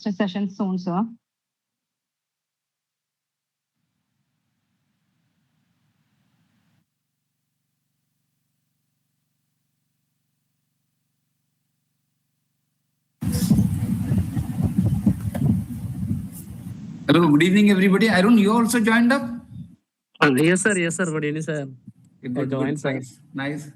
session soon, sir. Hello, good evening, everybody. Arun, you also joined up? Yes, sir. Yes, sir. Good evening, sir. Good, joined, sir. Nice, nice.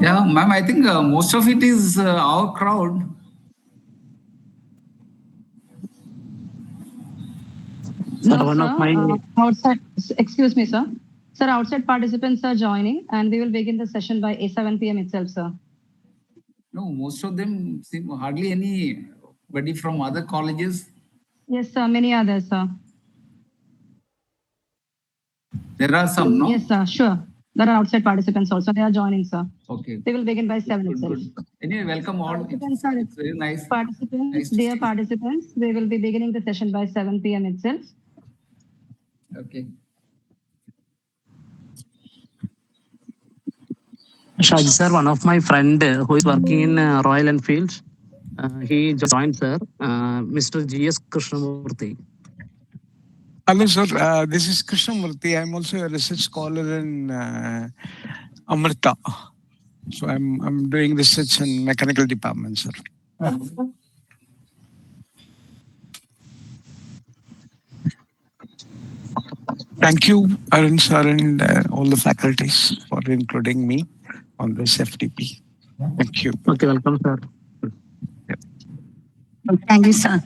Yeah, ma'am, I think most of it is our crowd. No, sir, outside, excuse me, sir. Sir, outside participants are joining and we will begin the session by 7 p.m. itself, sir. No, most of them seem hardly anybody from other colleges. Yes, sir, many others, sir. There are some, no? Yes, sir, sure. There are outside participants also. They are joining, sir. Okay. They will begin by 7 itself. Good. Anyway, welcome all. It's very nice. Participants, nice dear participants, we will be beginning the session by 7 p.m. itself. Okay. Shaj sir, one of my friend who is working in Royal Enfield, he joined, sir, Mr. G.S. Krishnamurthy. Hello, sir. This is Krishnamurthy. I'm also a research scholar in Amrita. So I'm doing research in mechanical department, sir. Thank you, Arun sir, and all the faculties for including me on this FTP. Thank you. Okay, welcome, sir. Thank you, sir.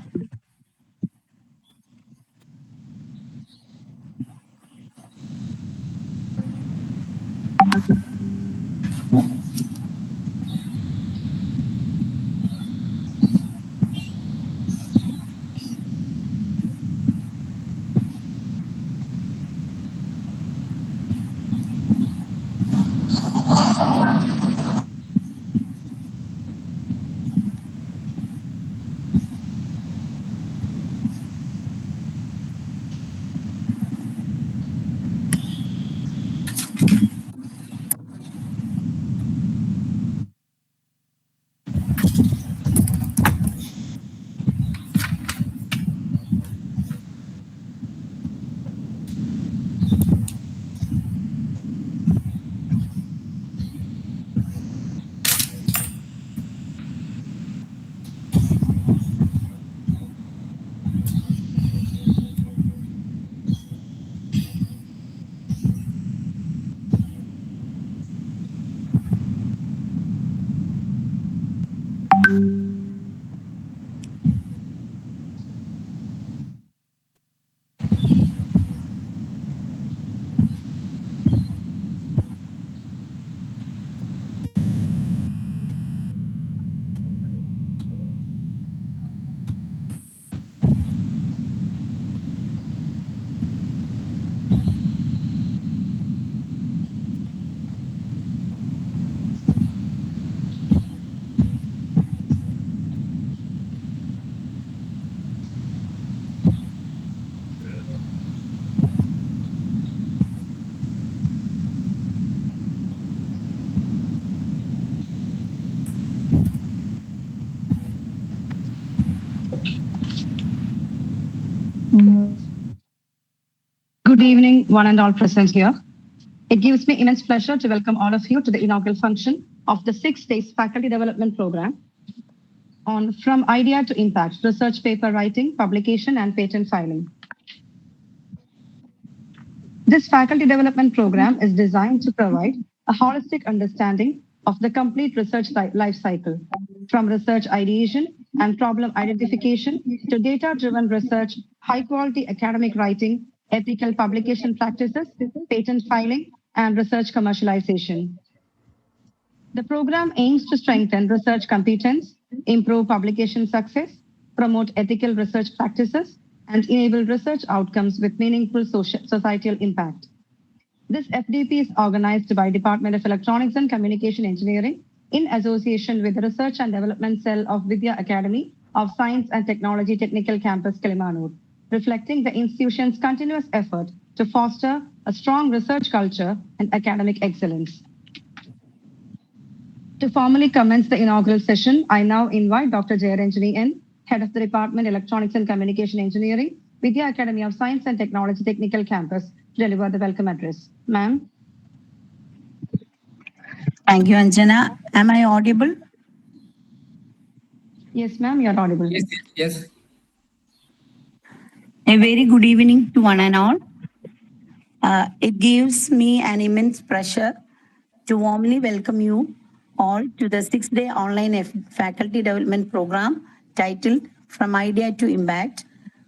Good evening, one and all present here. It gives me immense pleasure to welcome all of you to the inaugural function of the 6 days faculty development program on From Idea to Impact, research paper writing, publication, and patent filing. This faculty development program is designed to provide a holistic understanding of the complete research life cycle, from research ideation and problem identification to data-driven research, high-quality academic writing, ethical publication practices, patent filing, and research commercialization. The program aims to strengthen research competence, improve publication success, promote ethical research practices, and enable research outcomes with meaningful societal impact. This FDP is organized by Department of Electronics and Communication Engineering in association with the Research and Development Cell of Vidya Academy of Science and Technology Technical Campus, Kilimanur, reflecting the institution's continuous effort to foster a strong research culture and academic excellence. To formally commence the inaugural session, I now invite Dr. Jayaranjani N., Head of the Department Electronics and Communication Engineering, Vidya Academy of Science and Technology Technical Campus, to deliver the welcome address. Ma'am. Thank you, Anjana. Am I audible? Yes, ma'am, you're audible. Yes, yes. A very good evening to one and all. It gives me an immense pleasure to warmly welcome you all to the 6-day online faculty development program titled From Idea to Impact,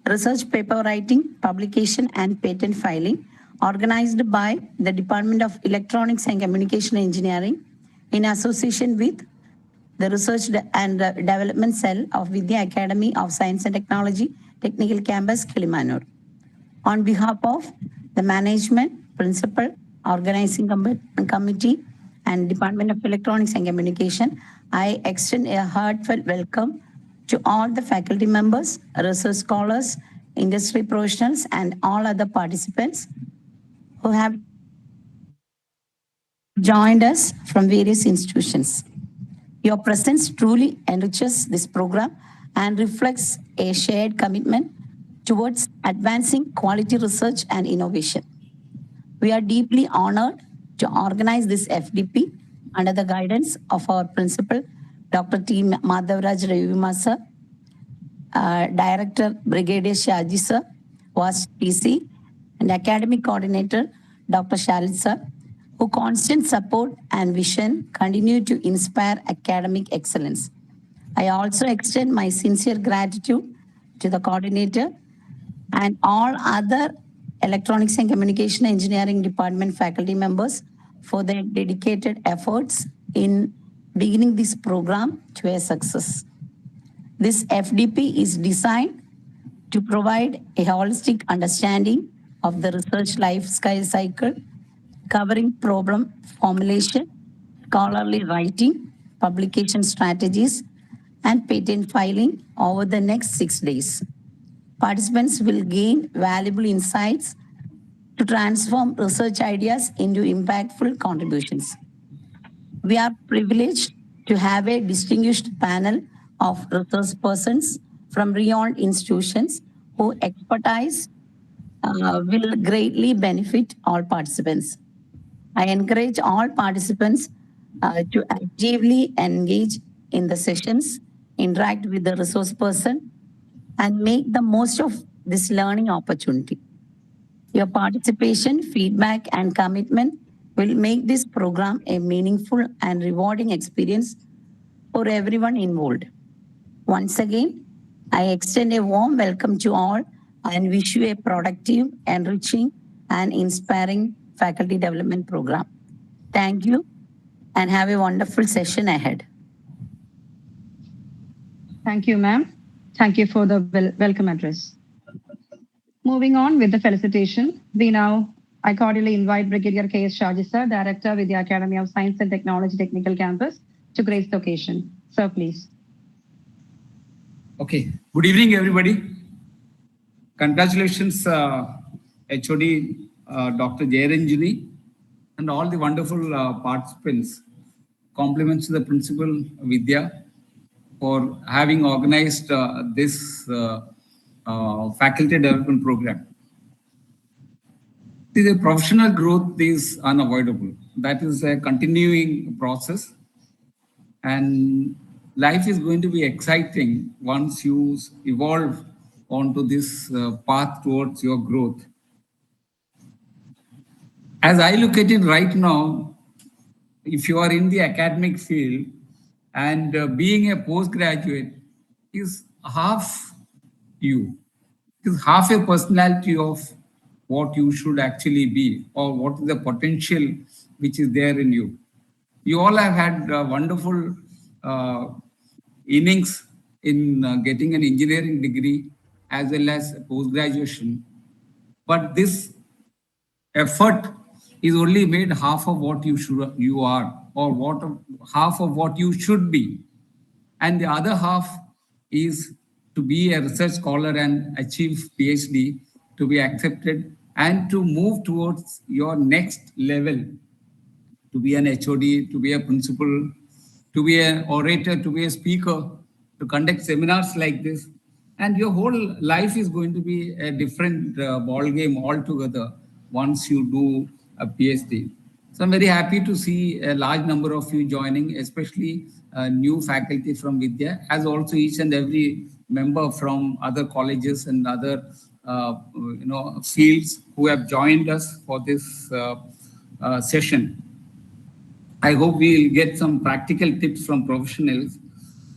Research Paper Writing, Publication and Patent Filing, organized by the Department of Electronics and Communication Engineering in association with the Research and Development Cell of Vidya Academy of Science and Technology Technical Campus, Kilimanur. On behalf of the management, principal, organizing committee, and Department of Electronics and Communication, I extend a heartfelt welcome to all the faculty members, research scholars, industry professionals, and all other participants who have joined us from various institutions. Your presence truly enriches this program and reflects a shared commitment towards advancing quality research and innovation. We are deeply honored to organize this FDP under the guidance of our principal, Dr. T. Madhavraj Revima sir, Director Brigadier Shaji sir, was PC, and Academic Coordinator, Dr. Shalit sir, who constant support and vision continue to inspire academic excellence. I also extend my sincere gratitude to the coordinator and all other Electronics and Communication Engineering Department faculty members for their dedicated efforts in beginning this program to a success. This FDP is designed to provide a holistic understanding of the research life cycle, covering problem formulation, scholarly writing, publication strategies, and patent filing over the next 6 days. Participants will gain valuable insights to transform research ideas into impactful contributions. We are privileged to have a distinguished panel of research persons from renowned institutions whose expertise will greatly benefit all participants. I encourage all participants to actively engage in the sessions, interact with the resource person, and make the most of this learning opportunity. Your participation, feedback, and commitment will make this program a meaningful and rewarding experience for everyone involved. Once again, I extend a warm welcome to all and wish you a productive, enriching, and inspiring faculty development program. Thank you and have a wonderful session ahead. Thank you, ma'am. Thank you for the welcome address. Moving on with the felicitation, I cordially invite Brigadier K.S. Shaji sir, Director with the Academy of Science and Technology Technical Campus, to grace the occasion. Sir, please. Okay. Good evening, everybody. Congratulations, HOD Dr. Jayaranjani, and all the wonderful participants. Compliments to the principal, Vidya, for having organized this faculty development program. See, the professional growth is unavoidable. That is a continuing process. And life is going to be exciting once you evolve onto this path towards your growth. As I look at it right now, if you are in the academic field and being a postgraduate is half you, is half a personality of what you should actually be or what is the potential which is there in you. You all have had wonderful uh, innings in getting an engineering degree as well as post graduation, but this effort is only made half of what you are or what half of what you should be, and the other half is to be a research scholar and achieve PhD, to be accepted and to move towards your next level, to be an HOD, to be a principal, to be an orator, to be a speaker, to conduct seminars like this. And your whole life is going to be a different ball game altogether once you do a PhD. So I'm very happy to see a large number of you joining, especially new faculty from Vidya, as also each and every member from other colleges and other fields who have joined us for this session. I hope we'll get some practical tips from professionals,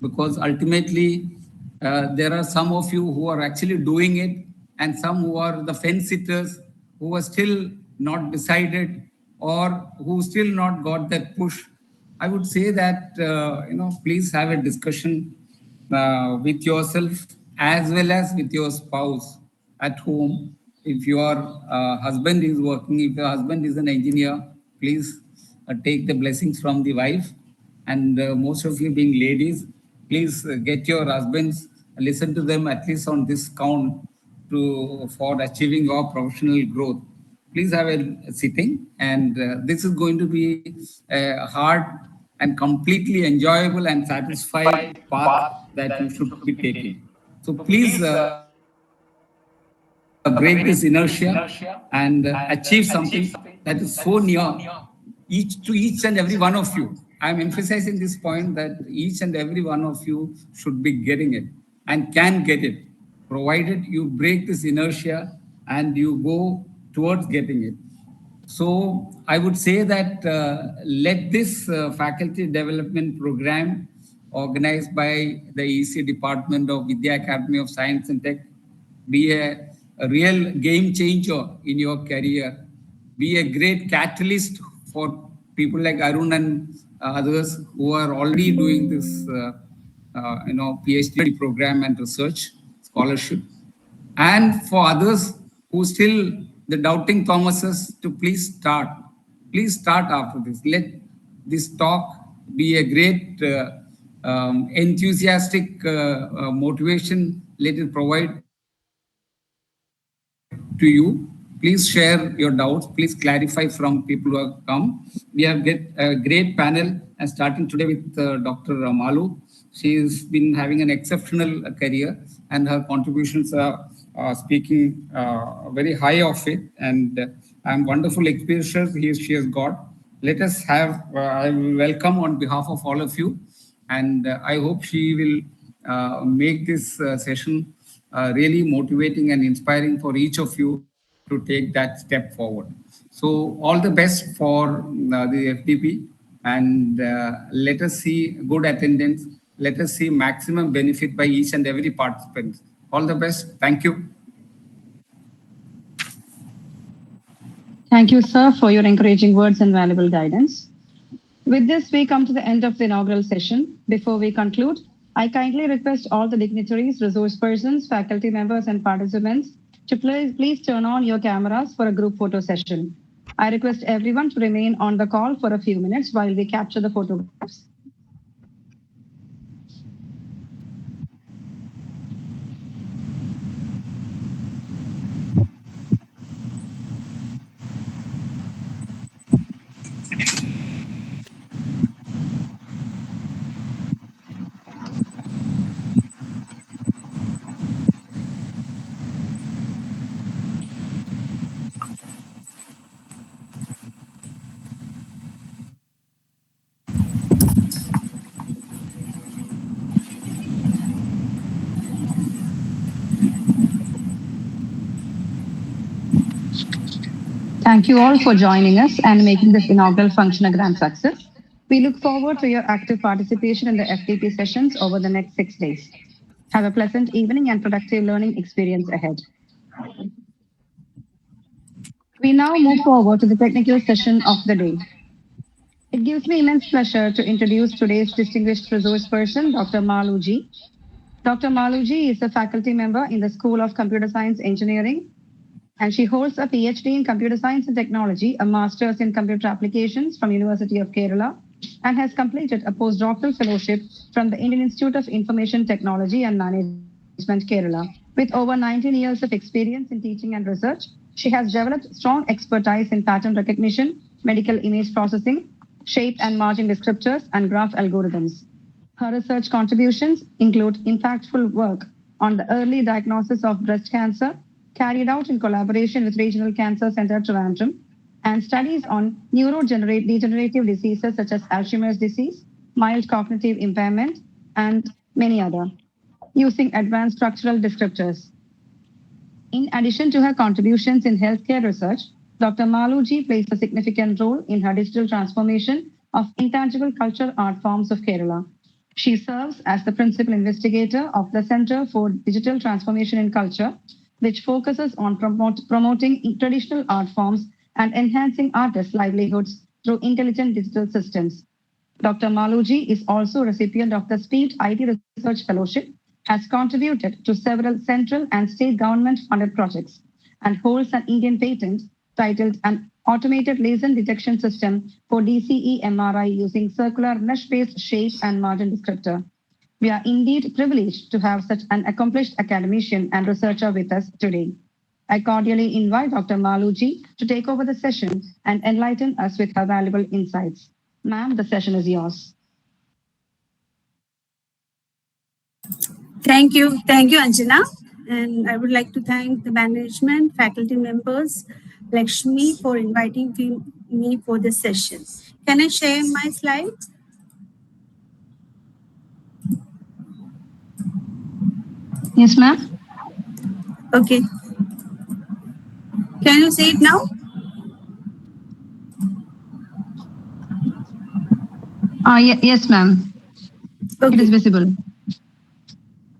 because ultimately there are some of you who are actually doing it and some who are the fence sitters who are still not decided or who still not got that push. I would say that, please have a discussion with yourself as well as with your spouse at home. If your husband is working, if your husband is an engineer, please take the blessings from the wife. And most of you being ladies, please get your husbands, listen to them at least on this count for achieving your professional growth. Please have a sitting, and this is going to be a hard and completely enjoyable and satisfied path that you should be taking. So please break this inertia and achieve something that is so near each and every one of you. I'm emphasizing this point that each and every one of you should be getting it and can get it, provided you break this inertia and you go towards getting it. So I would say that let this faculty development program organized by the EC Department of Vidya Academy of Science and Tech be a real game changer in your career, be a great catalyst for people like Arun and others who are already doing this, PhD program and research scholarship, and for others who still the doubting Thomases to please start. Please start after this. Let this talk be a great enthusiastic motivation. Let it provide to you. Please share your doubts. Please clarify from people who have come. We have get a great panel, and starting today with Dr. Malu. She's been having an exceptional career, and her contributions are speaking very high of it. And I'm wonderful experiences she has got. Let us have, I will welcome on behalf of all of you, and I hope she will make this session really motivating and inspiring for each of you to take that step forward. So all the best for the FDP, and let us see good attendance. Let us see maximum benefit by each and every participant. All the best. Thank you. Thank you, sir, for your encouraging words and valuable guidance. With this, we come to the end of the inaugural session. Before we conclude, I kindly request all the dignitaries, resource persons, faculty members, and participants to please turn on your cameras for a group photo session. I request everyone to remain on the call for a few minutes while we capture the photographs. Thank you all for joining us and making this inaugural function a grand success. We look forward to your active participation in the FTP sessions over the next 6 days. Have a pleasant evening and productive learning experience ahead. We now move forward to the technical session of the day. It gives me immense pleasure to introduce today's distinguished resource person, Dr. Malu Ji. Dr. Malu Ji is a faculty member in the School of Computer Science Engineering, and she holds a PhD in Computer Science and Technology, a Master's in Computer Applications from University of Kerala, and has completed a postdoctoral fellowship from the Indian Institute of Information Technology and Management, Kerala. With over 19 years of experience in teaching and research, she has developed strong expertise in pattern recognition, medical image processing, shape and margin descriptors, and graph algorithms. Her research contributions include impactful work on the early diagnosis of breast cancer, carried out in collaboration with Regional Cancer Center Trivandrum, and studies on neurodegenerative diseases such as Alzheimer's disease, mild cognitive impairment, and many other, using advanced structural descriptors. In addition to her contributions in healthcare research, Dr. Malu Ji plays a significant role in her digital transformation of intangible cultural art forms of Kerala. She serves as the principal investigator of the Center for Digital Transformation in Culture, which focuses on promoting traditional art forms and enhancing artists' livelihoods through intelligent digital systems. Dr. Malu Ji is also a recipient of the SPEED IT Research Fellowship, has contributed to several central and state government-funded projects, and holds an Indian patent titled An Automated Lesion Detection System for DCE MRI using circular mesh-based shape and margin descriptor. We are indeed privileged to have such an accomplished academician and researcher with us today. I cordially invite Dr. Malu Ji to take over the session and enlighten us with her valuable insights. Ma'am, the session is yours. Thank you, Anjana. And I would like to thank the management, faculty members, Lakshmi for inviting me for this session. Can I share my slides? Yes, ma'am. Okay. Can you see it now? Yes, ma'am. Okay. It is visible.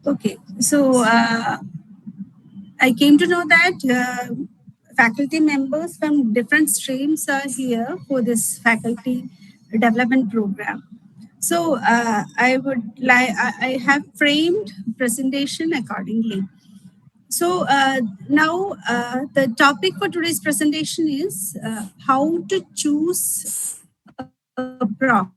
Okay. So I came to know that faculty members from different streams are here for this faculty development program. So I have framed presentation accordingly. So now the topic for today's presentation is how to choose a problem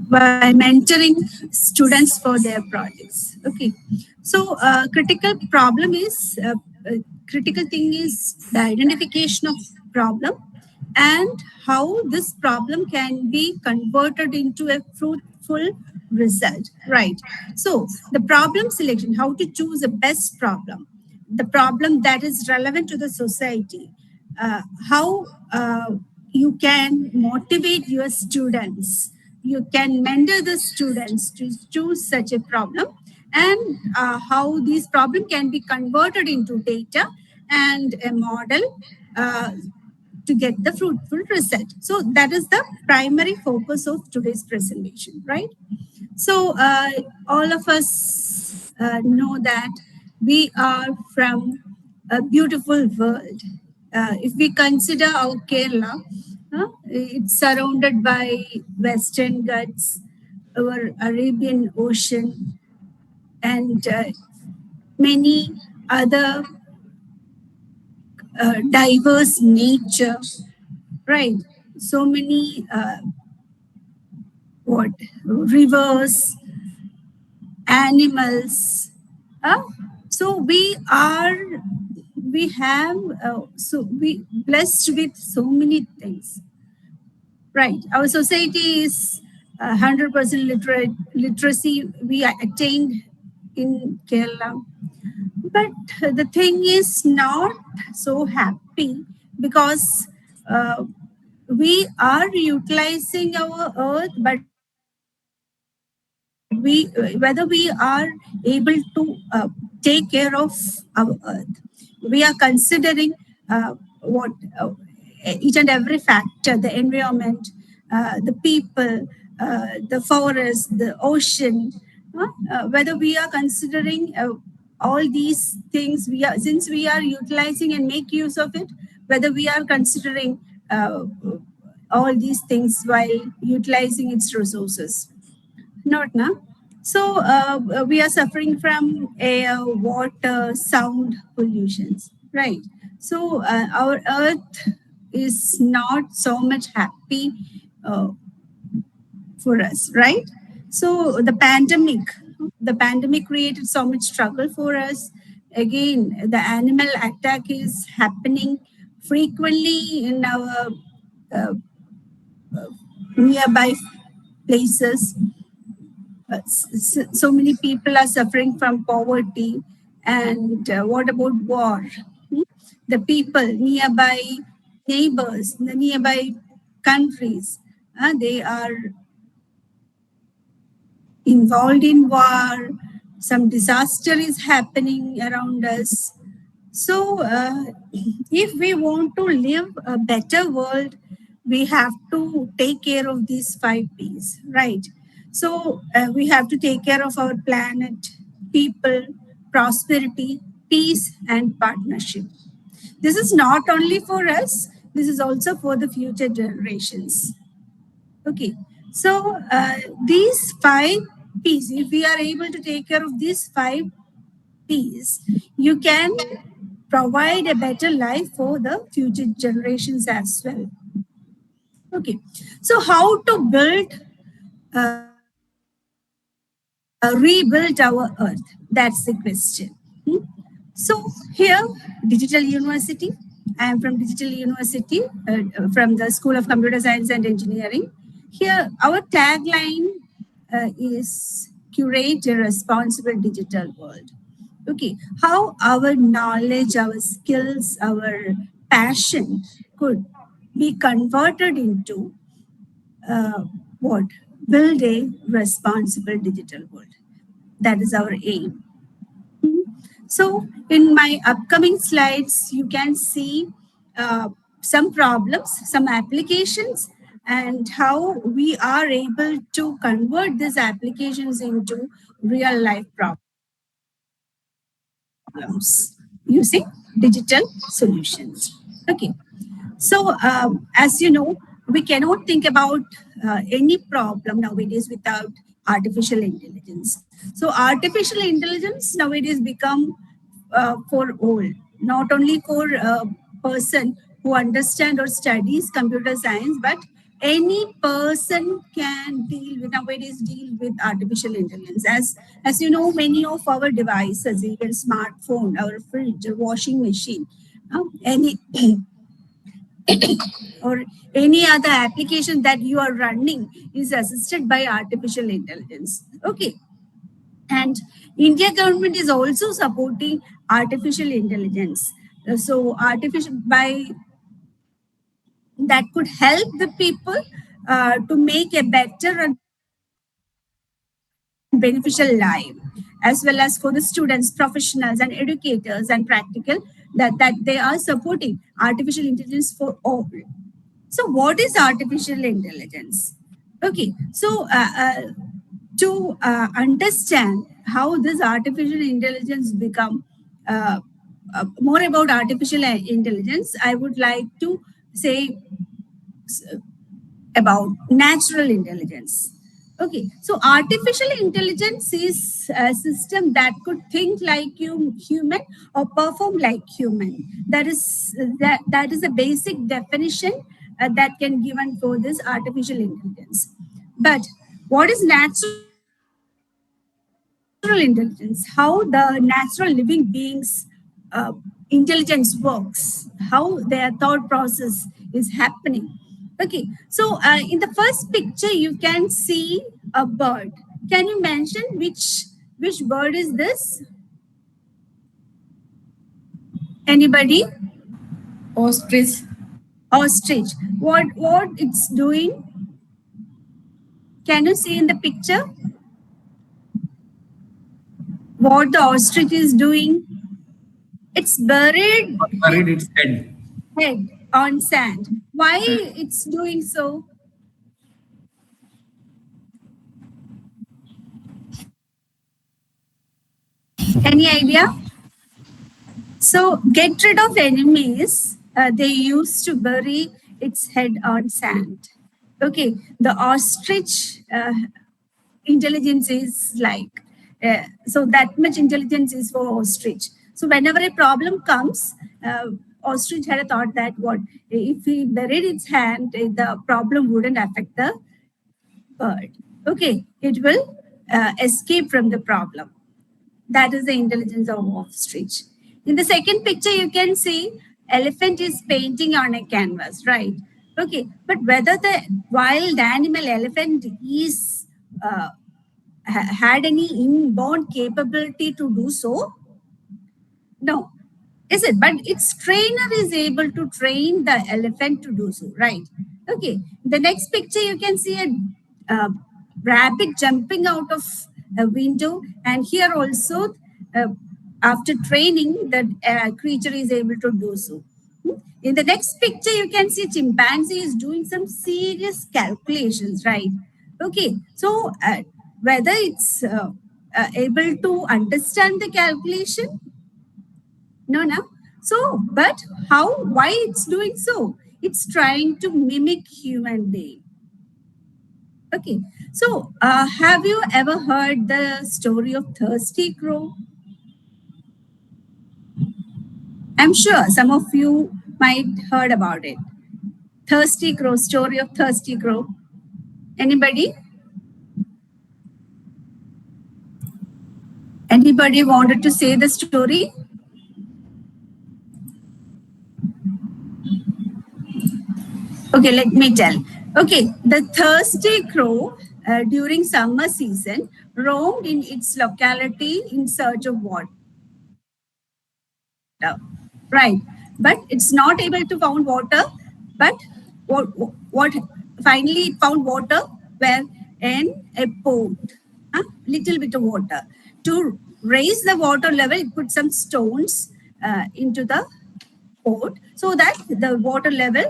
by mentoring students for their projects. Okay, so critical thing is the identification of problem and how this problem can be converted into a fruitful result, right? So the problem selection, how to choose the best problem, the problem that is relevant to the society, how you can motivate your students, you can mentor the students to choose such a problem, and how these problems can be converted into data and a model to get the fruitful result. So that is the primary focus of today's presentation, right? So all of us know that we are from a beautiful world. If we consider our Kerala, it's surrounded by Western Ghats, our Arabian Ocean, and many other diverse nature, right? So many rivers, animals. So we blessed with so many things, right? Our society is 100% literacy we attained in Kerala, but the thing is not so happy because we are utilizing our earth, but whether we are able to take care of our earth. we are considering what each and every factor, the environment, the people, the forest, the ocean, whether we are considering all these things, since we are utilizing and make use of it, whether we are considering all these things while utilizing its resources. Not now. So we are suffering from air, water, sound pollutions, right? So our Earth is not so much happy uh, for us, right? So the pandemic created so much struggle for us. Again, the animal attack is happening frequently in our uh, nearby places. So many people are suffering from poverty. And what about war? Hmm? The people nearby, neighbors, the nearby countries, they are involved in war. Some disaster is happening around us. So, if we want to live a better world, we have to take care of these 5 Ps, right? So, we have to take care of our planet, people, prosperity, peace, and partnership. This is not only for us, this is also for the future generations. Okay, so these 5 Ps, if we are able to take care of these 5 Ps, you can provide a better life for the future generations as well. Okay, so how to rebuild our earth? That's the question. Hmm? So here, Digital University. I am from Digital University, from the School of Computer Science and Engineering. Here, our tagline is curate a responsible digital world. Okay, how our knowledge, our skills, our passion could be converted into what? Build a responsible digital world. That is our aim. So in my upcoming slides, you can see some problems, some applications, and how we are able to convert these applications into real life problems using digital solutions. Okay. So, as you know, we cannot think about any problem nowadays without artificial intelligence. So, artificial intelligence nowadays become for all, not only for a person who understands or studies computer science, but any person can nowadays deal with artificial intelligence. As you know, many of our devices, even smartphone, our fridge, or washing machine, any or any other application that you are running is assisted by artificial intelligence. Okay. And India government is also supporting artificial intelligence. So artificial by that could help the people to make a better and beneficial life, as well as for the students, professionals, and educators and practical, that they are supporting artificial intelligence for all. So, what is artificial intelligence? Okay, so to understand how this artificial intelligence become more about artificial intelligence, I would like to say about natural intelligence. Okay, so artificial intelligence is a system that could think like human or perform like human. That is a basic definition that can given for this artificial intelligence. But what is natural intelligence? How the natural living beings intelligence works, how their thought process is happening. Okay, so in the first picture you can see a bird. Can you mention which bird is this? Anybody? Ostrich. Ostrich. What it's doing? Can you see in the picture what the ostrich is doing? It's buried Buried its head. on sand. Why it's doing so? Any idea? So get rid of enemies. They used to bury its head on sand. Okay, the ostrich intelligence is like, so that much intelligence is for ostrich. So whenever a problem comes, ostrich had a thought that what if he buried its hand, the problem wouldn't affect the bird. Okay, it will escape from the problem. That is the intelligence of ostrich. In the second picture, you can see elephant is painting on a canvas, right? Okay, but whether the wild animal elephant is had any inborn capability to do so? No, is it? But its trainer is able to train the elephant to do so, right? Okay, the next picture you can see a rabbit jumping out of a window, and here also after training the creature is able to do so. In the next picture you can see chimpanzee is doing some serious calculations, right? Okay, so whether it's able to understand the calculation? No. So, but how, why it's doing so? It's trying to mimic human being. Okay, so have you ever heard the story of Thirsty Crow? I'm sure some of you might heard about it. Thirsty Crow, story of Thirsty Crow. Anybody? Anybody wanted to say the story? Okay, let me tell. Okay, the thirsty crow during summer season roamed in its locality in search of water. Right, but it's not able to find water. But what finally it found water where in a pot, little bit of water. To raise the water level, it put some stones into the pot so that the water level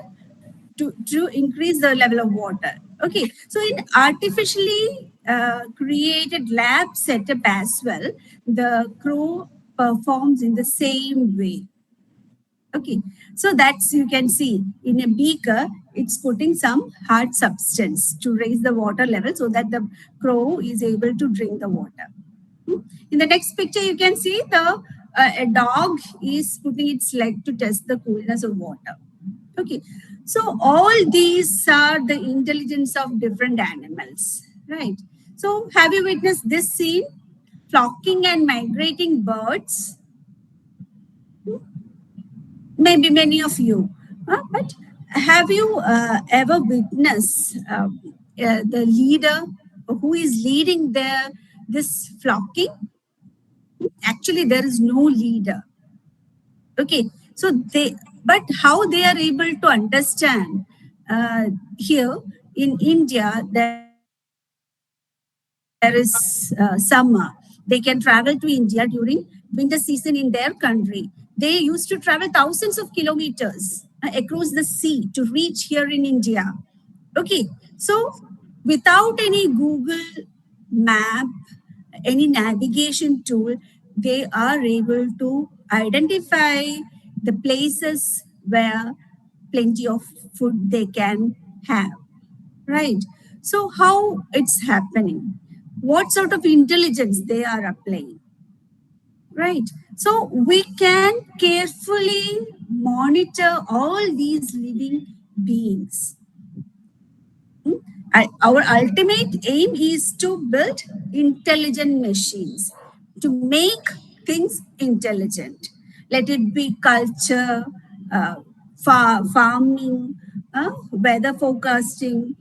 to increase the level of water. Okay, so in artificially created lab setup as well, the crow performs in the same way. Okay, so that's, you can see in a beaker, it's putting some hard substance to raise the water level so that the crow is able to drink the water. In the next picture, you can see the a dog is putting its leg to test the coolness of water. Okay, so all these are the intelligence of different animals, right? So have you witnessed this scene? Flocking and migrating birds? Maybe many of you, but have you ever witnessed the leader who is leading this flocking? Actually, there is no leader. Okay, so but how they are able to understand here in India, there is summer. They can travel to India during winter season in their country. They used to travel thousands of kilometers across the sea to reach here in India. Okay, so without any Google map, any navigation tool, they are able to identify the places where plenty of food they can have, right? So how it's happening? What sort of intelligence they are applying, right? So we can carefully monitor all these living beings. Our ultimate aim is to build intelligent machines, to make things intelligent. Let it be culture, farming, weather forecasting,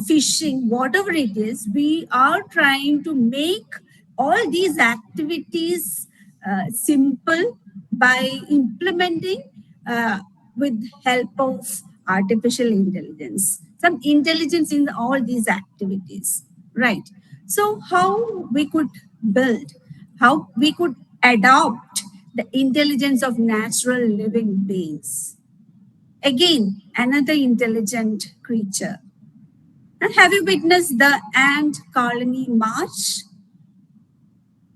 fishing, whatever it is, we are trying to make all these activities simple by implementing with help of artificial intelligence, some intelligence in all these activities, right? So how we could build, how we could adopt the intelligence of natural living beings. Again, another intelligent creature. And have you witnessed the ant colony march?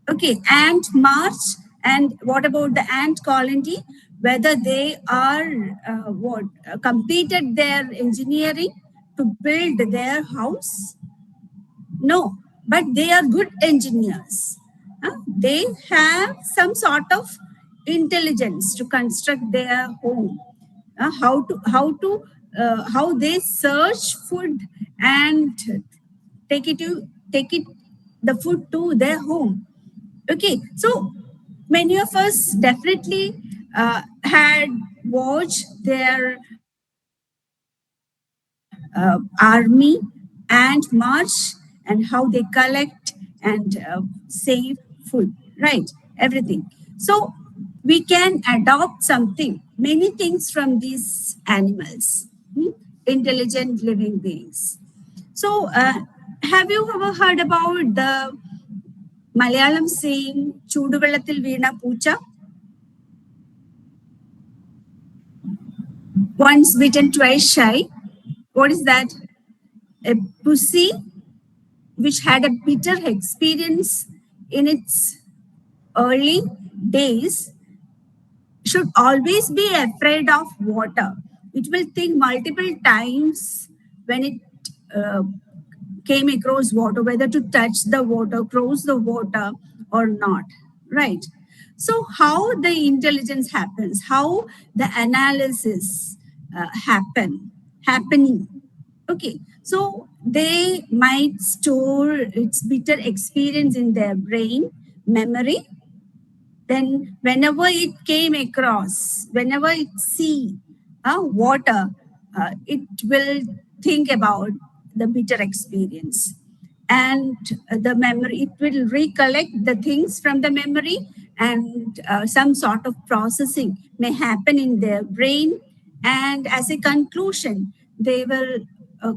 Okay, ant march. And what about the ant colony? Whether they are completed their engineering to build their house? No, but they are good engineers. They have some sort of intelligence to construct their home. How they search food and take it the food to their home. Okay, so many of us definitely had watched their army and march and how they collect and save food, right? Everything. So we can adopt something, many things from these animals, intelligent living beings. So have you ever heard about the Malayalam saying, Chuduvellathil veena poocha? Once bitten, twice shy. What is that? A pussy which had a bitter experience in its early days should always be afraid of water. It will think multiple times when it came across water, whether to touch the water, cross the water or not, right? So how the intelligence happens, how the analysis happening. Okay, so they might store its bitter experience in their brain memory. Then whenever it came across, whenever it see water, it will think about the bitter experience. And the memory, it will recollect the things from the memory, and some sort of processing may happen in their brain. And as a conclusion, they will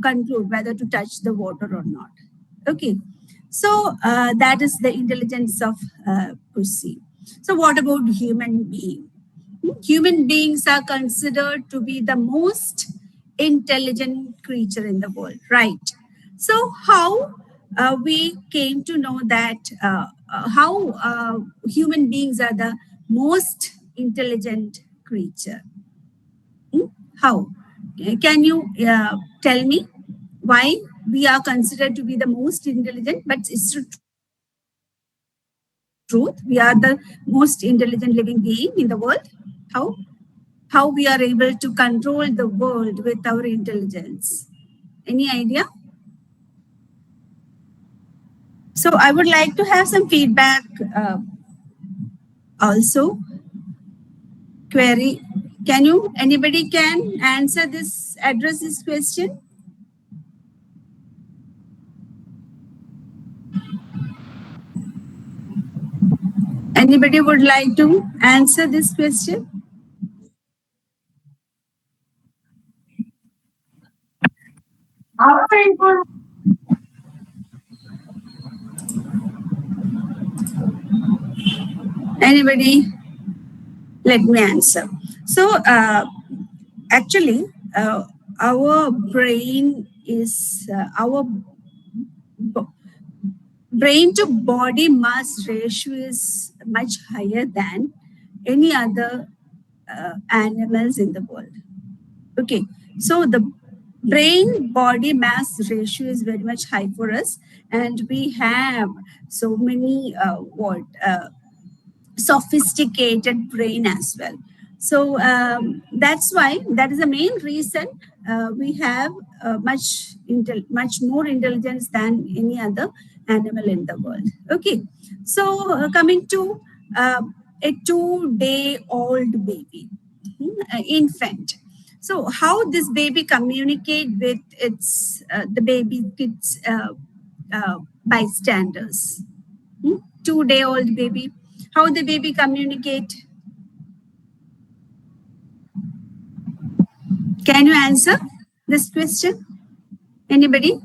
conclude whether to touch the water or not. Okay, so that is the intelligence of pussy. So what about human being? Human beings are considered to be the most intelligent creature in the world, right? So how we came to know that how human beings are the most intelligent creature? How? Can you tell me why we are considered to be the most intelligent? But it's truth, we are the most intelligent living being in the world. How we are able to control the world with our intelligence? Any idea? So I would like to have some feedback also. Query. Anybody can answer this, address this question? Anybody would like to answer this question? Anybody? Let me answer. So actually, our brain is brain to body mass ratio is much higher than any other animals in the world. Okay, so the brain body mass ratio is very much high for us, and we have so many sophisticated brain as well. So that's why, that is the main reason we have much more intelligence than any other animal in the world. Okay, so coming to a 2-day-old baby, infant. So how this baby communicate with its bystanders? 2-day-old baby. How the baby communicate? Can you answer this question? Anybody?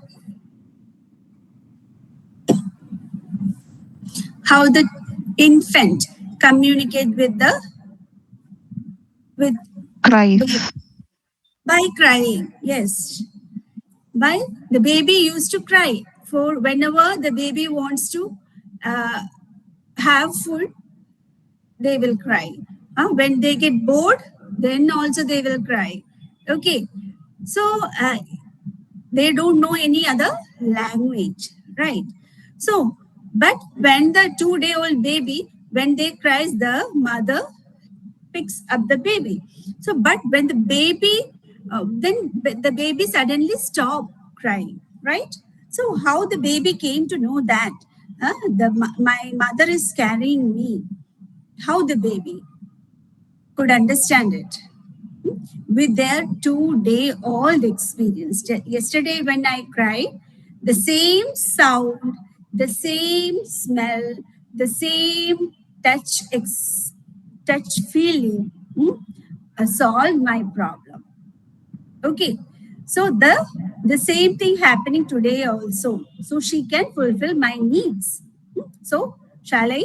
How the infant communicate with Cries. by crying. Yes, by the baby used to cry for whenever the baby wants to have food, they will cry. When they get bored, then also they will cry. Okay, so they don't know any other language, right? So, but when the 2-day-old baby, when they cries, the mother picks up the baby. So, but when the baby, then the baby suddenly stop crying, right? So, how the baby came to know that my mother is carrying me? How the baby could understand it? With their 2-day-old experience. Yesterday, when I cried, the same sound, the same smell, the same touch feeling solved my problem. Okay, so the same thing happening today also. So she can fulfill my needs. So shall I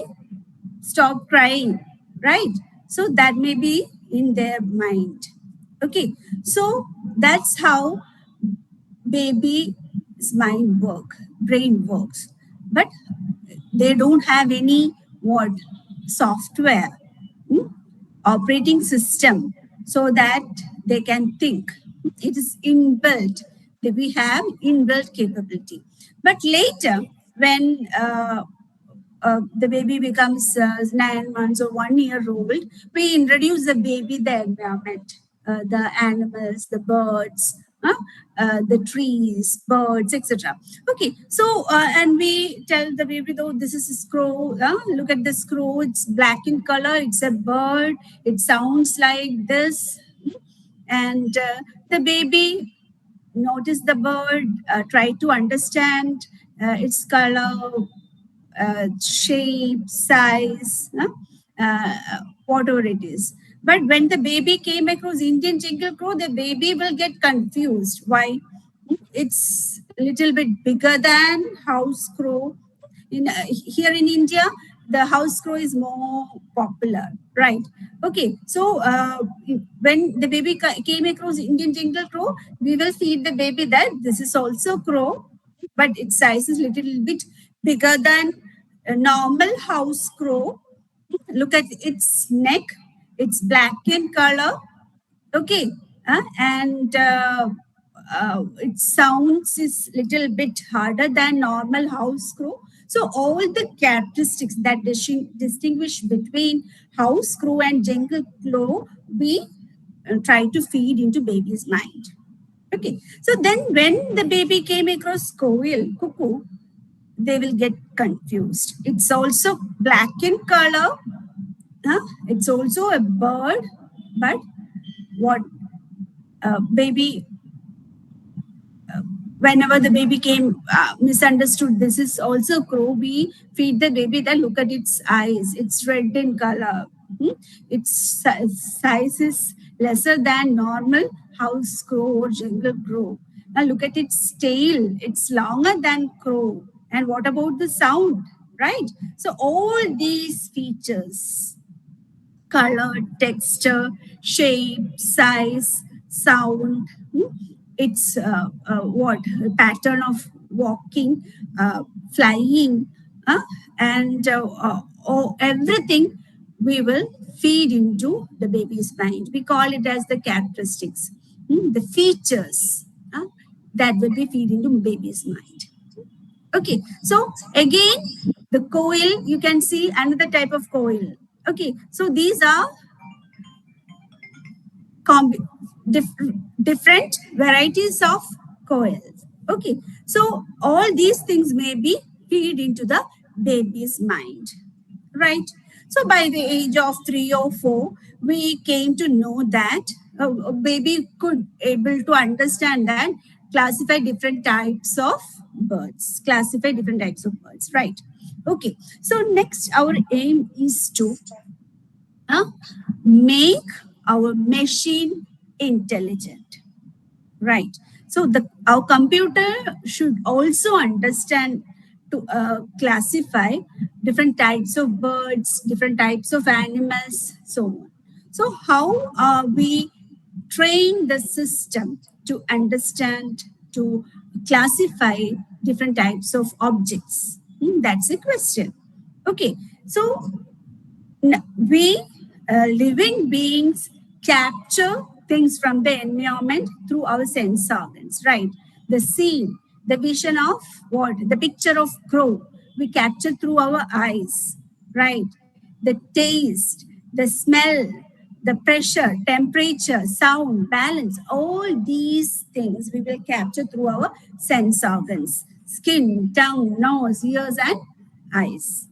stop crying? Right? So that may be in their mind. Okay, so that's how baby's brain works. But they don't have any software, operating system, so that they can think. It is inbuilt. We have inbuilt capability. But later, when the baby becomes 9 months or 1 year old, we introduce the baby the environment, the animals, the birds, the trees, birds, etc. Okay, so and we tell the baby, though, this is a crow. Look at this crow; it's black in color. It's a bird. It sounds like this, and the baby notice the bird, try to understand its color, shape, size, whatever it is. But when the baby came across Indian jungle crow, the baby will get confused. Why? It's a little bit bigger than house crow. Here in India, the house crow is more popular, right? Okay, so when the baby came across Indian jungle crow, we will feed the baby that this is also crow, but its size is little bit bigger than a normal house crow. Look at its neck; it's black in color. Okay, and its sounds is little bit harder than normal house crow. So all the characteristics that distinguish between house crow and jungle crow, we try to feed into baby's mind. Okay, so then when the baby came across cuckoo, they will get confused. It's also black in color. It's also a bird, but what baby, whenever the baby came misunderstood, this is also crow, we feed the baby that look at its eyes, it's red in color. Its size is lesser than normal house crow or jungle crow. Now look at its tail, it's longer than crow. And what about the sound, right? So all these features, color, texture, shape, size, sound, its pattern of walking, flying, and everything we will feed into the baby's mind. We call it as the characteristics, the features that will be feed into baby's mind. Okay, so again, the coil, you can see another type of coil. Okay, so these are different varieties of coils. Okay, so all these things may be feed into the baby's mind, right? So by the age of 3 or 4, we came to know that a baby could able to understand and classify different types of birds, right? Okay, so next our aim is to make our machine intelligent, right? So our computer should also understand to classify different types of birds, different types of animals, so on. So how we train the system to understand, to classify different types of objects? That's a question. Okay, so we living beings capture things from the environment through our sense organs, right? The scene, the vision of what? The picture of crow, we capture through our eyes, right? The taste, the smell, the pressure, temperature, sound, balance, all these things we will capture through our sense organs: skin, tongue, nose, ears, and eyes.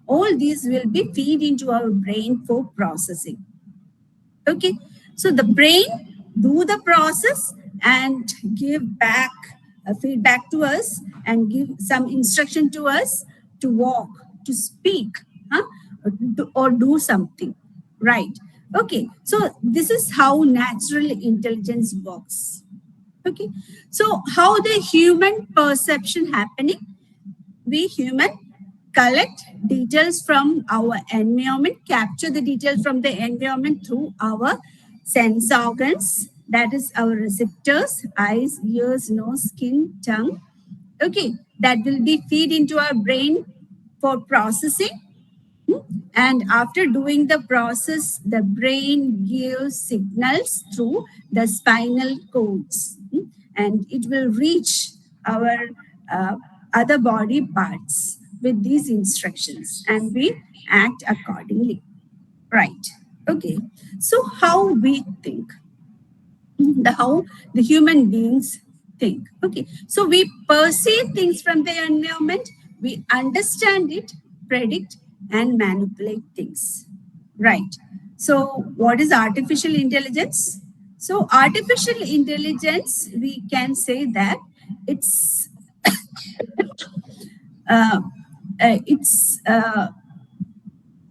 All these will be feed into our brain for processing. Okay, so the brain do the process and give back feedback to us and give some instruction to us to walk, to speak, or do something, right? Okay, so this is how natural intelligence works. Okay, so how the human perception happening? We human collect details from our environment, capture the details from the environment through our sense organs, that is our receptors: eyes, ears, nose, skin, tongue. Okay, that will be feed into our brain for processing. And after doing the process, the brain gives signals through the spinal cords, and it will reach our other body parts with these instructions, and we act accordingly, right? Okay, so how we think, how the human beings think. Okay, so we perceive things from the environment, we understand it, predict, and manipulate things, right? So what is artificial intelligence? So artificial intelligence, we can say that it's it's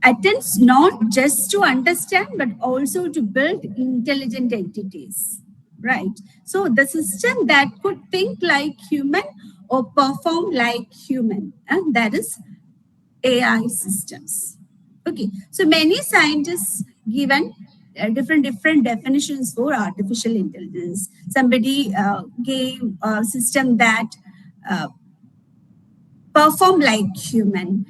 attempts not just to understand but also to build intelligent entities, right? So the system that could think like human or perform like human, and that is AI systems. Okay, so many scientists given different definitions for artificial intelligence. Somebody gave a system that perform like human,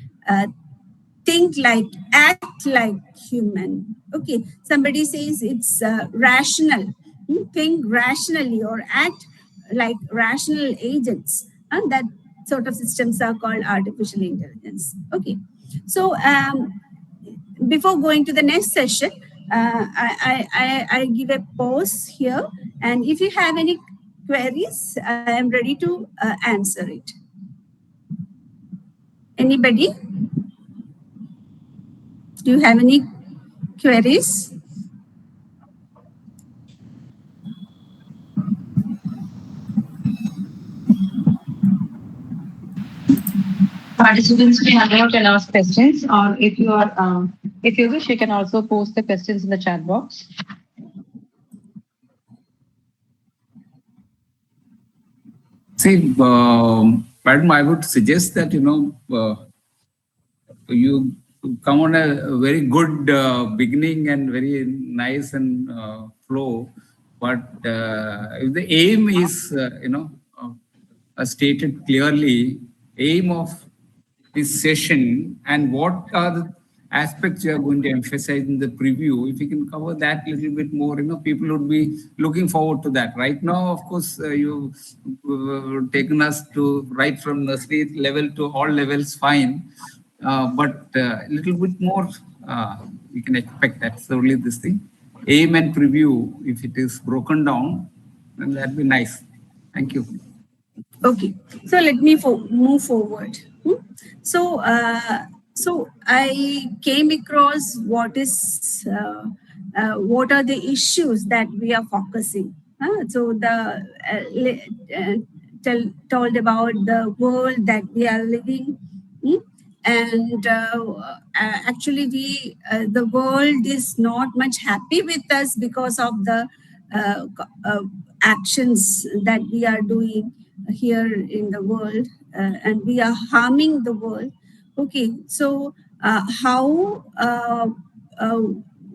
think like, act like human. Okay, somebody says it's rational, think rationally or act like rational agents, and that sort of systems are called artificial intelligence. Okay, so before going to the next session, I give a pause here, and if you have any queries, I am ready to answer it. Anybody? Do you have any queries? Participants can unmute and ask questions, or if you wish, you can also post the questions in the chat box. See, madam, I would suggest that, you come on a very good beginning and very nice and flow, but if the aim is, stated clearly, aim of this session and what are the aspects you are going to emphasize in the preview, if you can cover that a little bit more, people would be looking forward to that. Right now, of course, you've taken us to right from nursery level to all levels, fine. But a little bit more, we can expect. That's only this thing. Aim and preview, if it is broken down, then that'd be nice. Thank you. Okay, so let me move forward. So, so I came across what are the issues that we are focusing. So the told about the world that we are living, and actually the world is not much happy with us because of the actions that we are doing here in the world, and we are harming the world. Okay, so how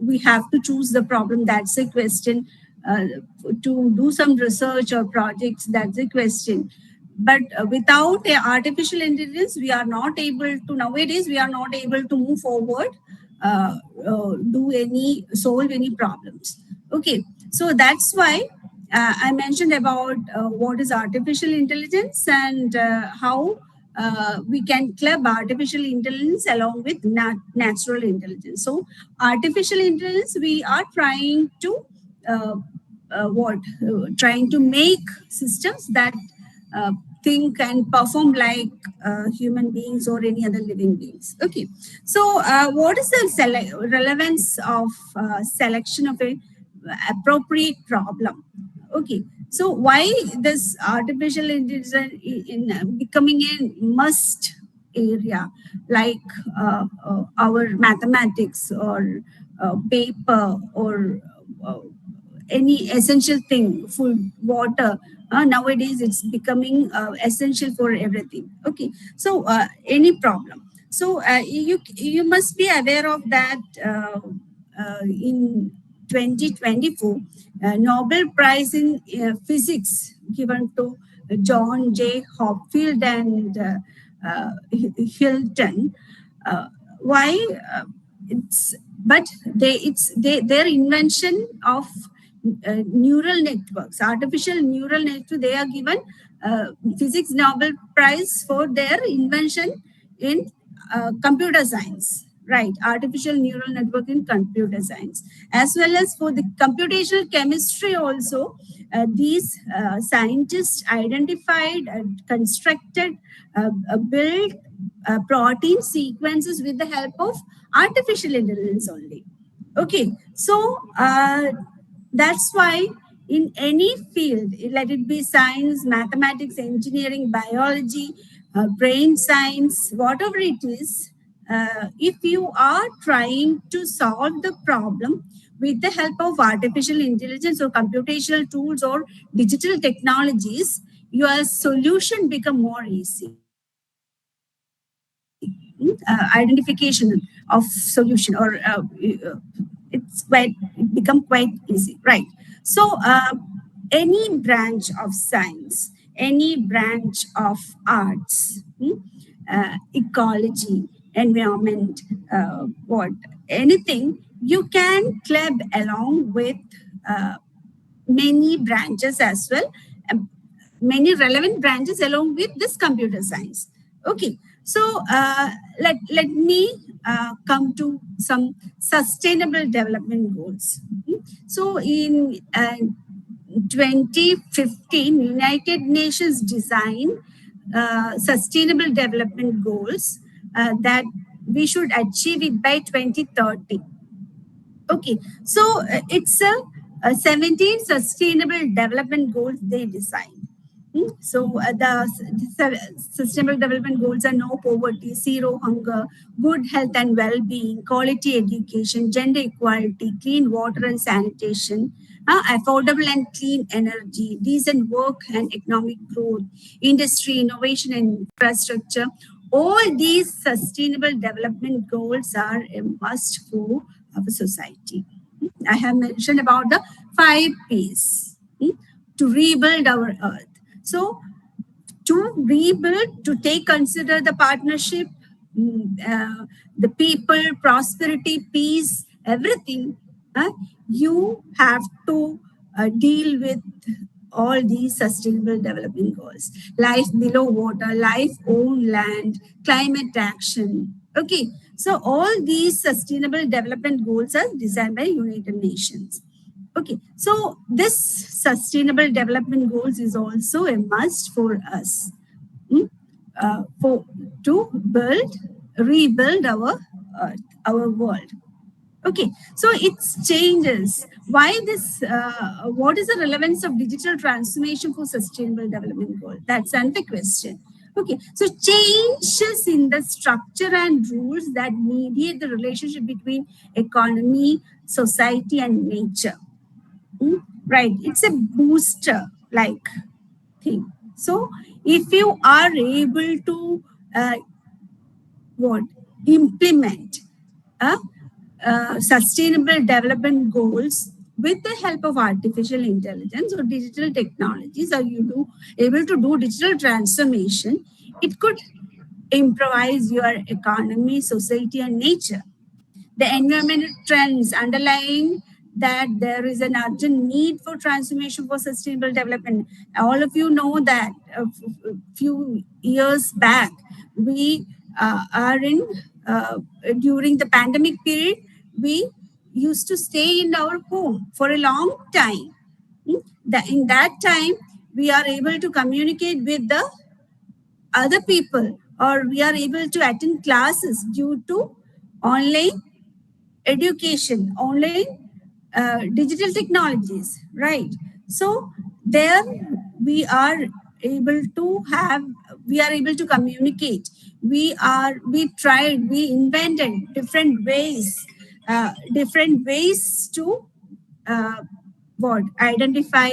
we have to choose the problem, that's a question. To do some research or projects, that's a question. But without artificial intelligence, we are not able to, nowadays we are not able to move forward, solve any problems. Okay, so that's why I mentioned about what is artificial intelligence, and how we can club artificial intelligence along with natural intelligence. So artificial intelligence, we are trying to trying to make systems that think and perform like human beings or any other living beings. Okay, so what is the relevance of selection of a appropriate problem? Okay, so why this artificial intelligence in becoming a must area, like our mathematics or paper or any essential thing, food, water. Nowadays, it's becoming essential for everything. Okay, so any problem. So you must be aware of that. In 2024, Nobel Prize in Physics given to John J. Hopfield and Hilton. Why? Their invention of neural networks, artificial neural network, they are given physics Nobel Prize for their invention in computer science, right? Artificial neural network in computer science, as well as for the computational chemistry also. These scientists identified, constructed, built protein sequences with the help of artificial intelligence only. Okay, so that's why in any field, let it be science, mathematics, engineering, biology, brain science, whatever it is, if you are trying to solve the problem with the help of artificial intelligence or computational tools or digital technologies, your solution become more easy. Identification of solution, or it become quite easy, right? So any branch of science, any branch of arts, ecology, environment, anything, you can club along with many branches as well, many relevant branches along with this computer science. Okay, so let me come to some sustainable development goals. So in 2015, United Nations designed sustainable development goals that we should achieve it by 2030. Okay, so it's a 17 sustainable development goals they designed. So the sustainable development goals are no poverty, zero hunger, good health and well-being, quality education, gender equality, clean water and sanitation, affordable and clean energy, decent work and economic growth, industry, innovation and infrastructure. All these sustainable development goals are a must for our society. I have mentioned about the 5 Ps to rebuild our earth. So to rebuild, to consider the partnership, the people, prosperity, peace, everything, you have to deal with all these sustainable development goals. Life below water, life on land, climate action. Okay, so all these sustainable development goals are designed by United Nations. Okay, so this sustainable development goals is also a must for us to rebuild our world. Okay, so it changes. Why this? What is the relevance of digital transformation for sustainable development goal? That's another question. Okay, so changes in the structure and rules that mediate the relationship between economy, society, and nature. right? It's a booster like thing. So if you are able to implement sustainable development goals with the help of artificial intelligence or digital technologies, or you do able to do digital transformation, it could improvise your economy, society, and nature. The environmental trends underlying that there is an urgent need for transformation for sustainable development. All of you know that a few years back, we are in, during the pandemic period, we used to stay in our home for a long time. In that time, we are able to communicate with the other people, or we are able to attend classes due to online education, online digital technologies, right? So there we are able to have, we are able to communicate. We invented different ways to identify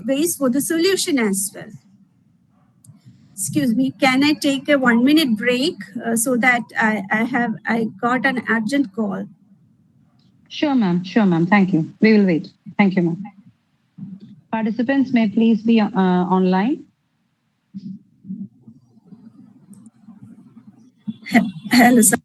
ways for the solution as well. Excuse me, can I take a 1 minute break so that I got an urgent call? Sure, ma'am. Sure, ma'am. Thank you. We will wait. Thank you, ma'am. Participants may please be online. Hello, sir.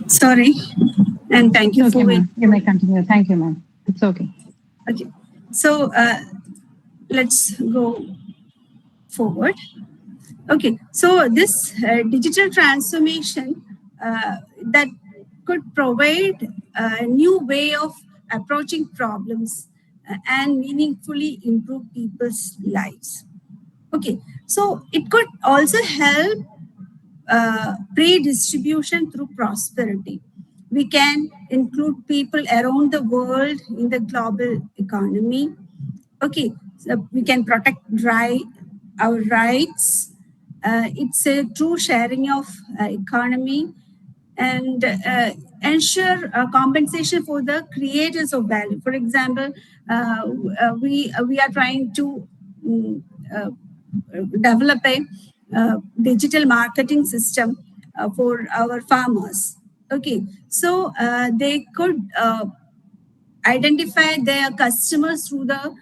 Sorry, and thank you Okay, for ma'am. You may continue. Thank you, ma'am. It's okay. Okay, so let's go forward. Okay, so this digital transformation that could provide a new way of approaching problems and meaningfully improve people's lives. Okay, so it could also help redistribution through prosperity. We can include people around the world in the global economy. Okay, so we can protect our rights. It's a true sharing of economy, and ensure compensation for the creators of value. For example, we are trying to develop a digital marketing system for our farmers. Okay, so they could identify their customers through the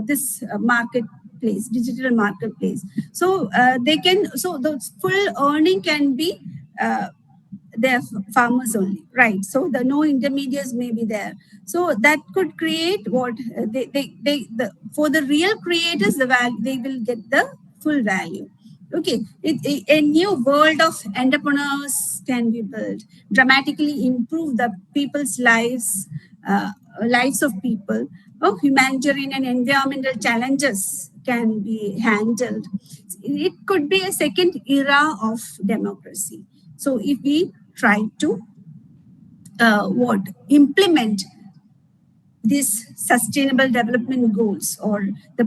this marketplace, digital marketplace. So they can, so the full earning can be their farmers only, right? So the no intermediaries may be there. So that could create what for the real creators, the value, they will get the full value. Okay, a new world of entrepreneurs can be built, dramatically improve the people's lives, lives of people. Oh, humanitarian and environmental challenges can be handled. It could be a second era of democracy. So if we try to implement these sustainable development goals or the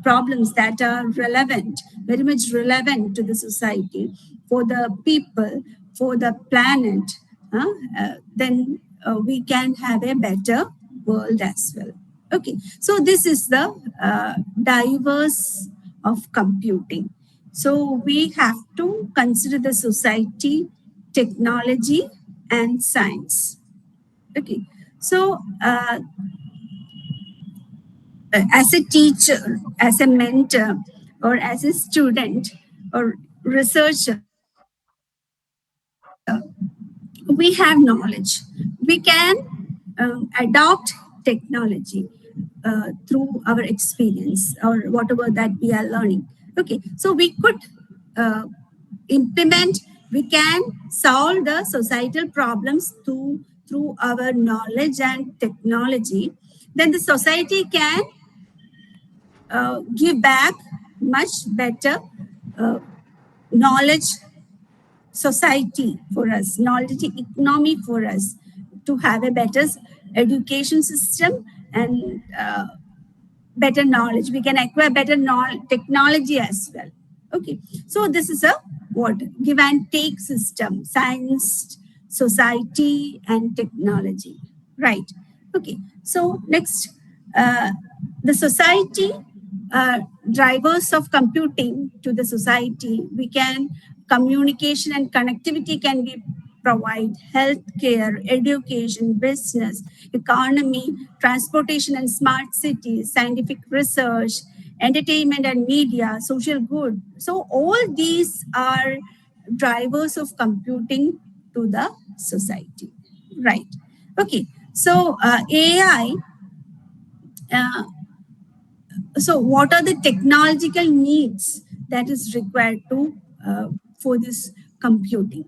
problems that are relevant, very much relevant to the society, for the people, for the planet, then we can have a better world as well. Okay, so this is the diverse of computing. So we have to consider the society, technology, and science. Okay, so as a teacher, as a mentor, or as a student or researcher, we have knowledge. We can adopt technology through our experience or whatever that we are learning. Okay, so we could implement, we can solve the societal problems through our knowledge and technology. Then the society can give back much better knowledge society for us, knowledge economy for us, to have a better education system and better knowledge. We can acquire better technology as well. Okay, so this is a give and take system, science, society, and technology. Right. Okay, so next, the society drivers of computing to the society. We can communication and connectivity can be provide healthcare, education, business, economy, transportation and smart cities, scientific research, entertainment and media, social good. So all these are drivers of computing to the society. Right. Okay. So AI. So what are the technological needs that is required to for this computing?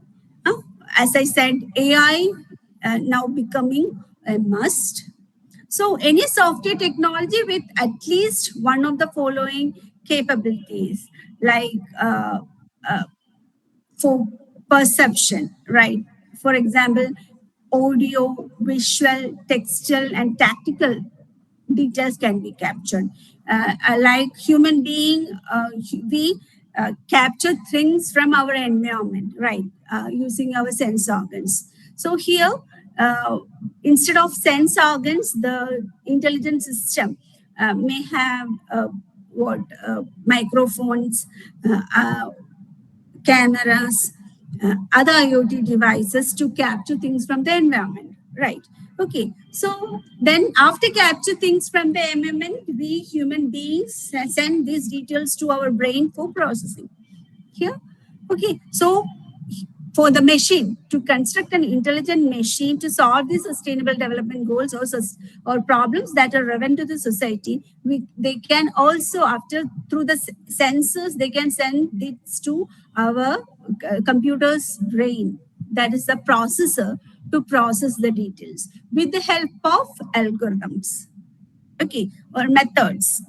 As I said, AI now becoming a must. So any software technology with at least one of the following capabilities, like for perception, right? For example, audio, visual, textual, and tactical details can be captured. Like human being, we capture things from our environment, right? Using our sense organs. So here, instead of sense organs, the intelligent system may have microphones, cameras, other IoT devices to capture things from the environment, right? Okay, so then after capture things from the environment, we human beings send these details to our brain for processing. Here, okay, so for the machine to construct an intelligent machine to solve the sustainable development goals or problems that are relevant to the society, they can also, after through the sensors, they can send this to our computer's brain, that is the processor, to process the details with the help of algorithms, okay, or methods,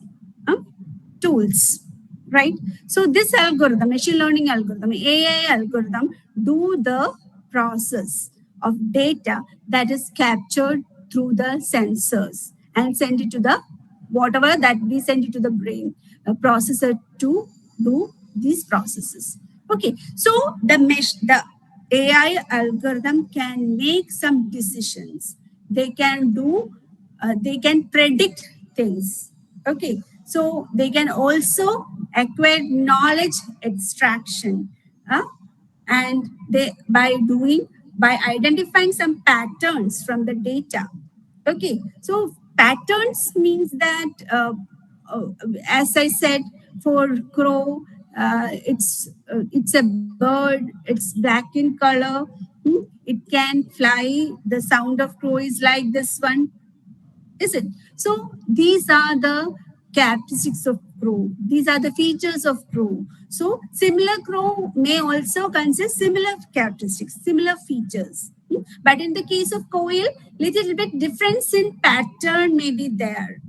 tools, right? So this algorithm, machine learning algorithm, AI algorithm, do the process of data that is captured through the sensors and send it to the whatever that we send it to the brain processor to do these processes. Okay, so the AI algorithm can make some decisions. They can they can predict things. Okay, so they can also acquire knowledge extraction, and by identifying some patterns from the data. Okay, so patterns means that as I said, for crow, it's a bird, it's black in color. It can fly. The sound of crow is like this one, is it? So these are the characteristics of crow. These are the features of crow. So similar crow may also consist similar characteristics, similar features. But in the case of quail, little bit difference in pattern may be there.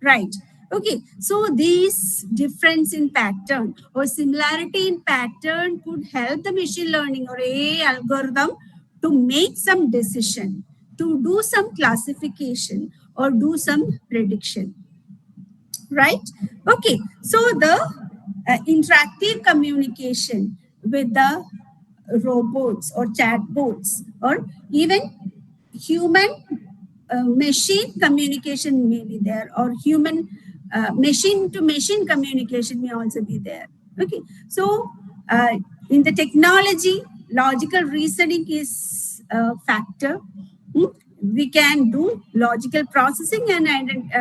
Right. Okay. So these difference in pattern or similarity in pattern could help the machine learning or AI algorithm to make some decision, to do some classification or do some prediction. Right. Okay. So the interactive communication with the robots or chatbots or even human machine communication may be there, or human machine to machine communication may also be there. Okay, so in the technology, logical reasoning is a factor. We can do logical processing and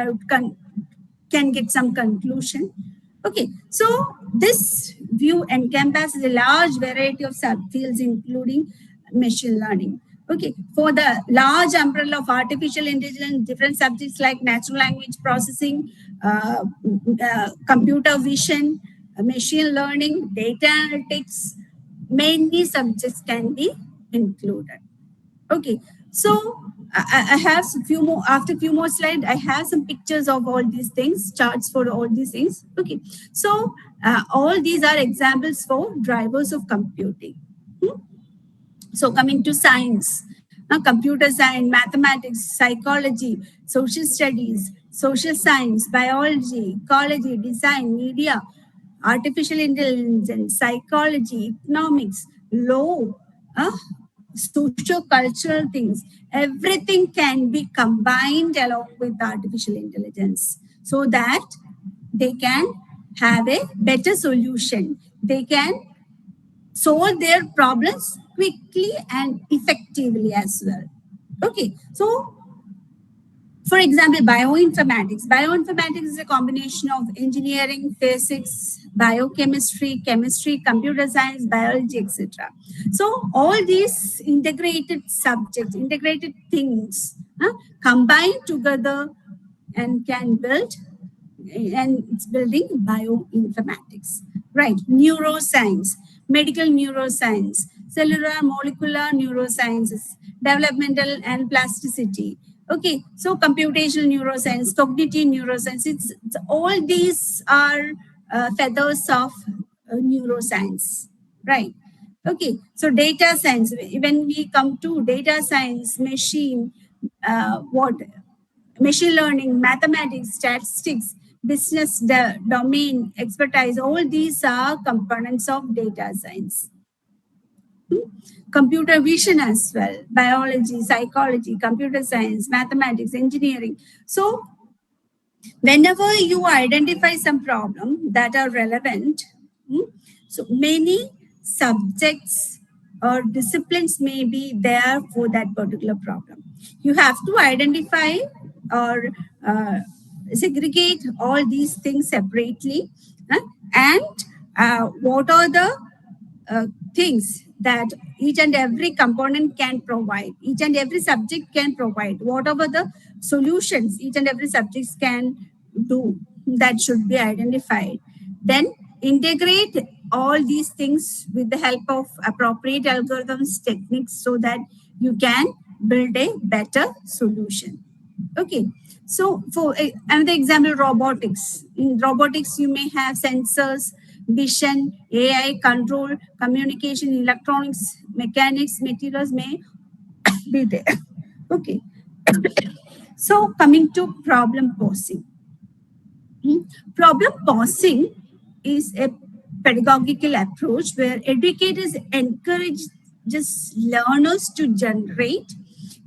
can get some conclusion. Okay, so this view encompasses a large variety of subfields, including machine learning. Okay, for the large umbrella of artificial intelligence, different subjects like natural language processing, computer vision, machine learning, data analytics, many subjects can be included. Okay, so I have a few more, after a few more slides, I have some pictures of all these things, charts for all these things. Okay, so all these are examples for drivers of computing. So coming to science, computer science, mathematics, psychology, social studies, social science, biology, ecology, design, media, artificial intelligence, psychology, economics, law, socio-cultural things, everything can be combined along with artificial intelligence so that they can have a better solution. They can solve their problems quickly and effectively as well. Okay, so for example, bioinformatics. Bioinformatics is a combination of engineering, physics, biochemistry, chemistry, computer science, biology, etc. So all these integrated subjects, integrated things combine together and can build, and it's building bioinformatics. Right, neuroscience, medical neuroscience, cellular molecular neurosciences, developmental and plasticity. Okay, so computational neuroscience, cognitive neuroscience, it's all these are feathers of neuroscience, right? Okay, so data science, when we come to data science, machine learning, mathematics, statistics, business domain expertise, all these are components of data science. Computer vision as well, biology, psychology, computer science, mathematics, engineering. So whenever you identify some problem that are relevant, so many subjects or disciplines may be there for that particular problem. You have to identify or segregate all these things separately, and what are the things that each and every component can provide, each and every subject can provide, whatever the solutions each and every subject can do, that should be identified. Then integrate all these things with the help of appropriate algorithms, techniques, so that you can build a better solution. Okay, so for another example, robotics. In robotics, you may have sensors, vision, AI, control, communication, electronics, mechanics, materials may be there. Okay. So coming to problem posing. Problem posing is a pedagogical approach where educators encourage just learners to generate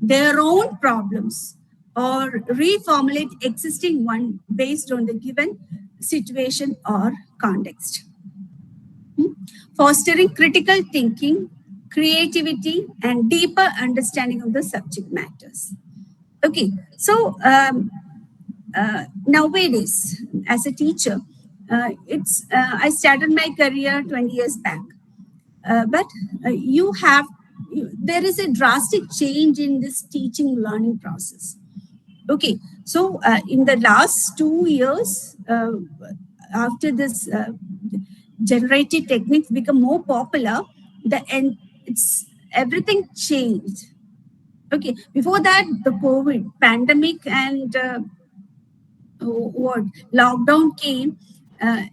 their own problems or reformulate existing one based on the given situation or context. Fostering critical thinking, creativity, and deeper understanding of the subject matters. Okay, so nowadays, as a teacher, I started my career 20 years back, but there is a drastic change in this teaching learning process. Okay, so in the last 2 years, after this generative techniques become more popular, and it's everything changed. Okay, before that, the COVID pandemic and what lockdown came,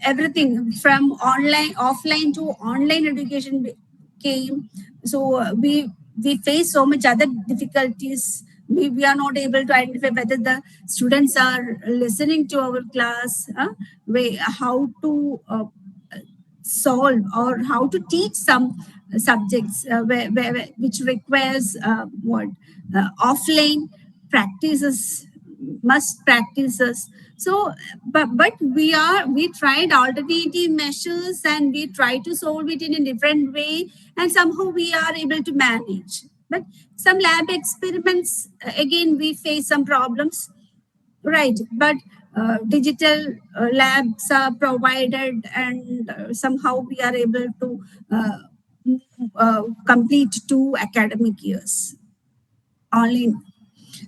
everything from online, offline to online education came. So we face so much other difficulties. We are not able to identify whether the students are listening to our class, how to solve or how to teach some subjects which requires offline practices, must practices. So but we tried alternative measures and we try to solve it in a different way, and somehow we are able to manage. But some lab experiments, again we face some problems, right? But digital labs are provided, and somehow we are able to complete 2 academic years online.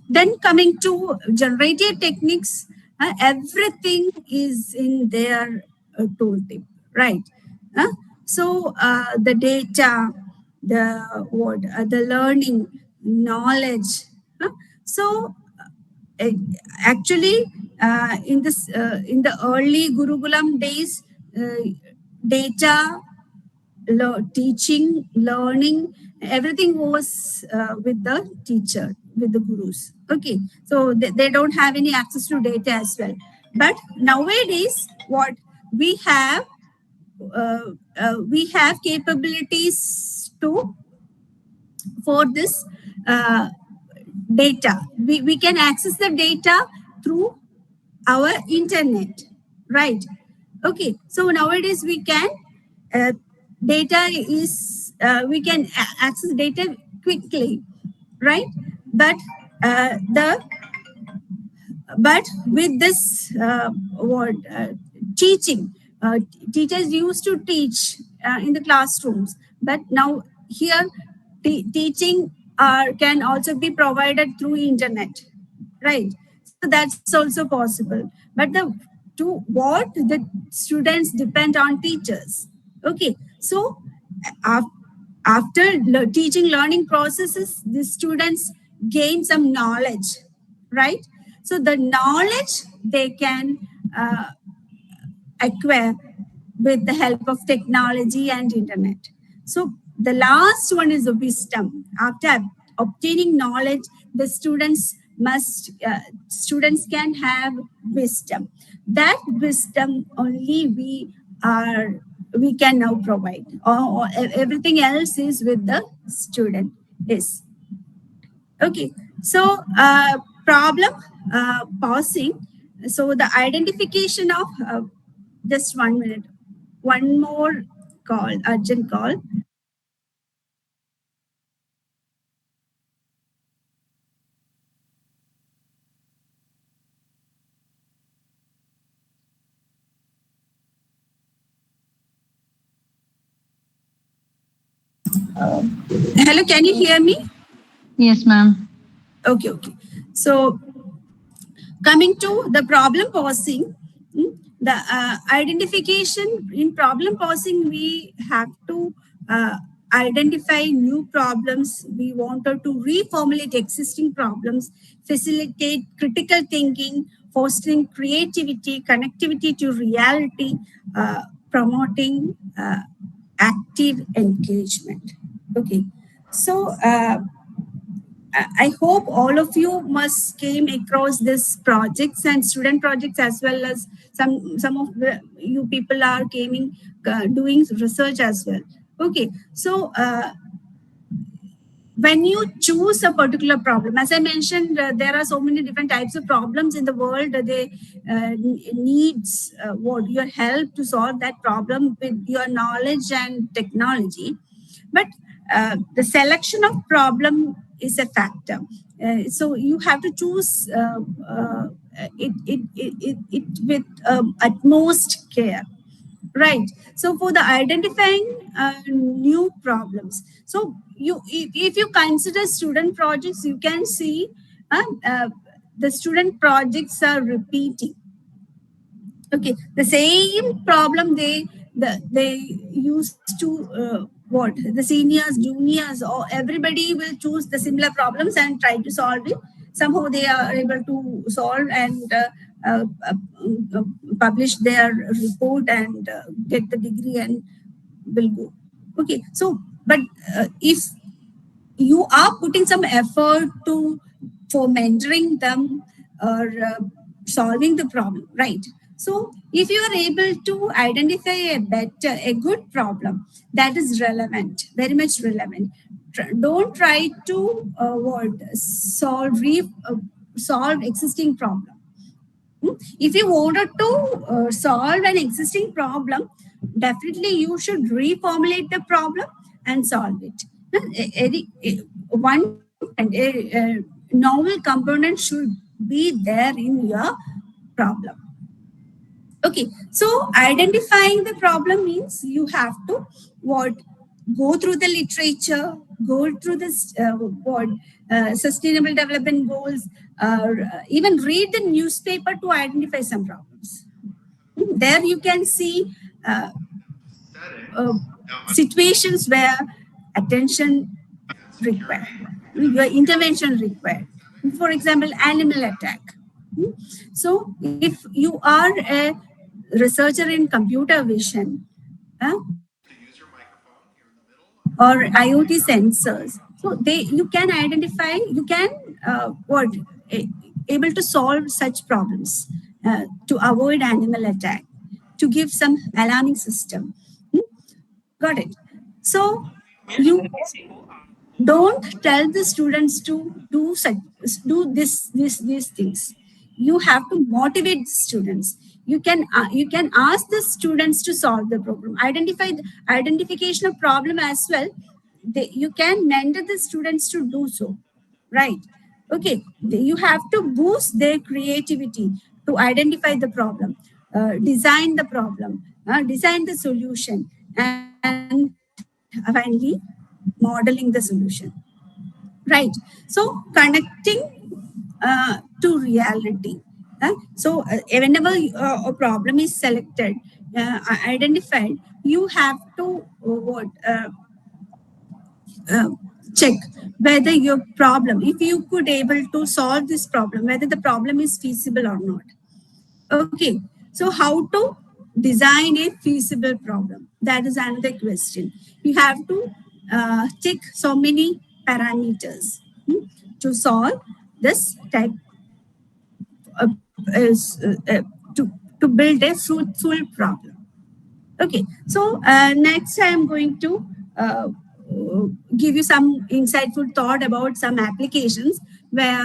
Then coming to generative techniques, everything is in their tooltip, right? So the data, the learning, knowledge. So actually, in the early Gurukulam days, data, teaching, learning, everything was with the teacher, with the gurus. Okay, so they don't have any access to data as well. But nowadays, what we have capabilities to for this data. We can access the data through our internet, right? Okay, so nowadays we can data is we can access data quickly, right? But the but with this teaching, teachers used to teach in the classrooms, but now here teaching can also be provided through internet, right? So that's also possible. But the students depend on teachers. Okay, so after teaching learning processes, the students gain some knowledge, right? So the knowledge they can acquire with the help of technology and internet. So the last one is the wisdom. After obtaining knowledge, the students can have wisdom. That wisdom only we can now provide. Or everything else is with the student. Yes. Okay. So problem pausing. So the identification of just 1 minute. One more call, urgent call. Hello, can you hear me? Yes, ma'am. Okay. So coming to the problem posing, the identification in problem posing, we have to identify new problems. We wanted to reformulate existing problems, facilitate critical thinking, fostering creativity, connectivity to reality, promoting active engagement. Okay, so I hope all of you must came across this projects and student projects, as well as some of you people are doing research as well. Okay, so when you choose a particular problem, as I mentioned, there are so many different types of problems in the world. They needs your help to solve that problem with your knowledge and technology. But the selection of problem is a factor. So you have to choose it with utmost care. Right. So for the identifying new problems, so if you consider student projects, you can see the student projects are repeating. Okay, the same problem they used to what the seniors, juniors, or everybody will choose the similar problems and try to solve it. Somehow they are able to solve and uh, uh, publish their report and get the degree and will go. Okay, so but if you are putting some effort to for mentoring them or solving the problem, right? So if you are able to identify a good problem that is relevant, very much relevant, don't try to solve existing problem. If you wanted to solve an existing problem, definitely you should reformulate the problem and solve it. One novel component should be there in your problem. Okay, so identifying the problem means you have to go through the literature, go through this sustainable development goals, even read the newspaper to identify some problems. There you can see situations where attention required, your intervention required. For example, animal attack. So if you are a researcher in computer vision or IoT sensors, so you can identify, you can able to solve such problems to avoid animal attack, to give some alarming system. Got it? So you don't tell the students to do these things. You have to motivate the students. You can ask the students to solve the problem, identify the identification of problem as well. You can mentor the students to do so, right? Okay, you have to boost their creativity to identify the problem, design the problem, design the solution, and finally modeling the solution, right? So connecting to reality. Whenever a problem is selected, identified, you have to check whether your problem, if you could able to solve this problem, whether the problem is feasible or not. Okay, so how to design a feasible problem? That is another question. You have to check so many parameters to solve this type to build a fruitful problem. Okay, so next I'm going to give you some insightful thought about some applications where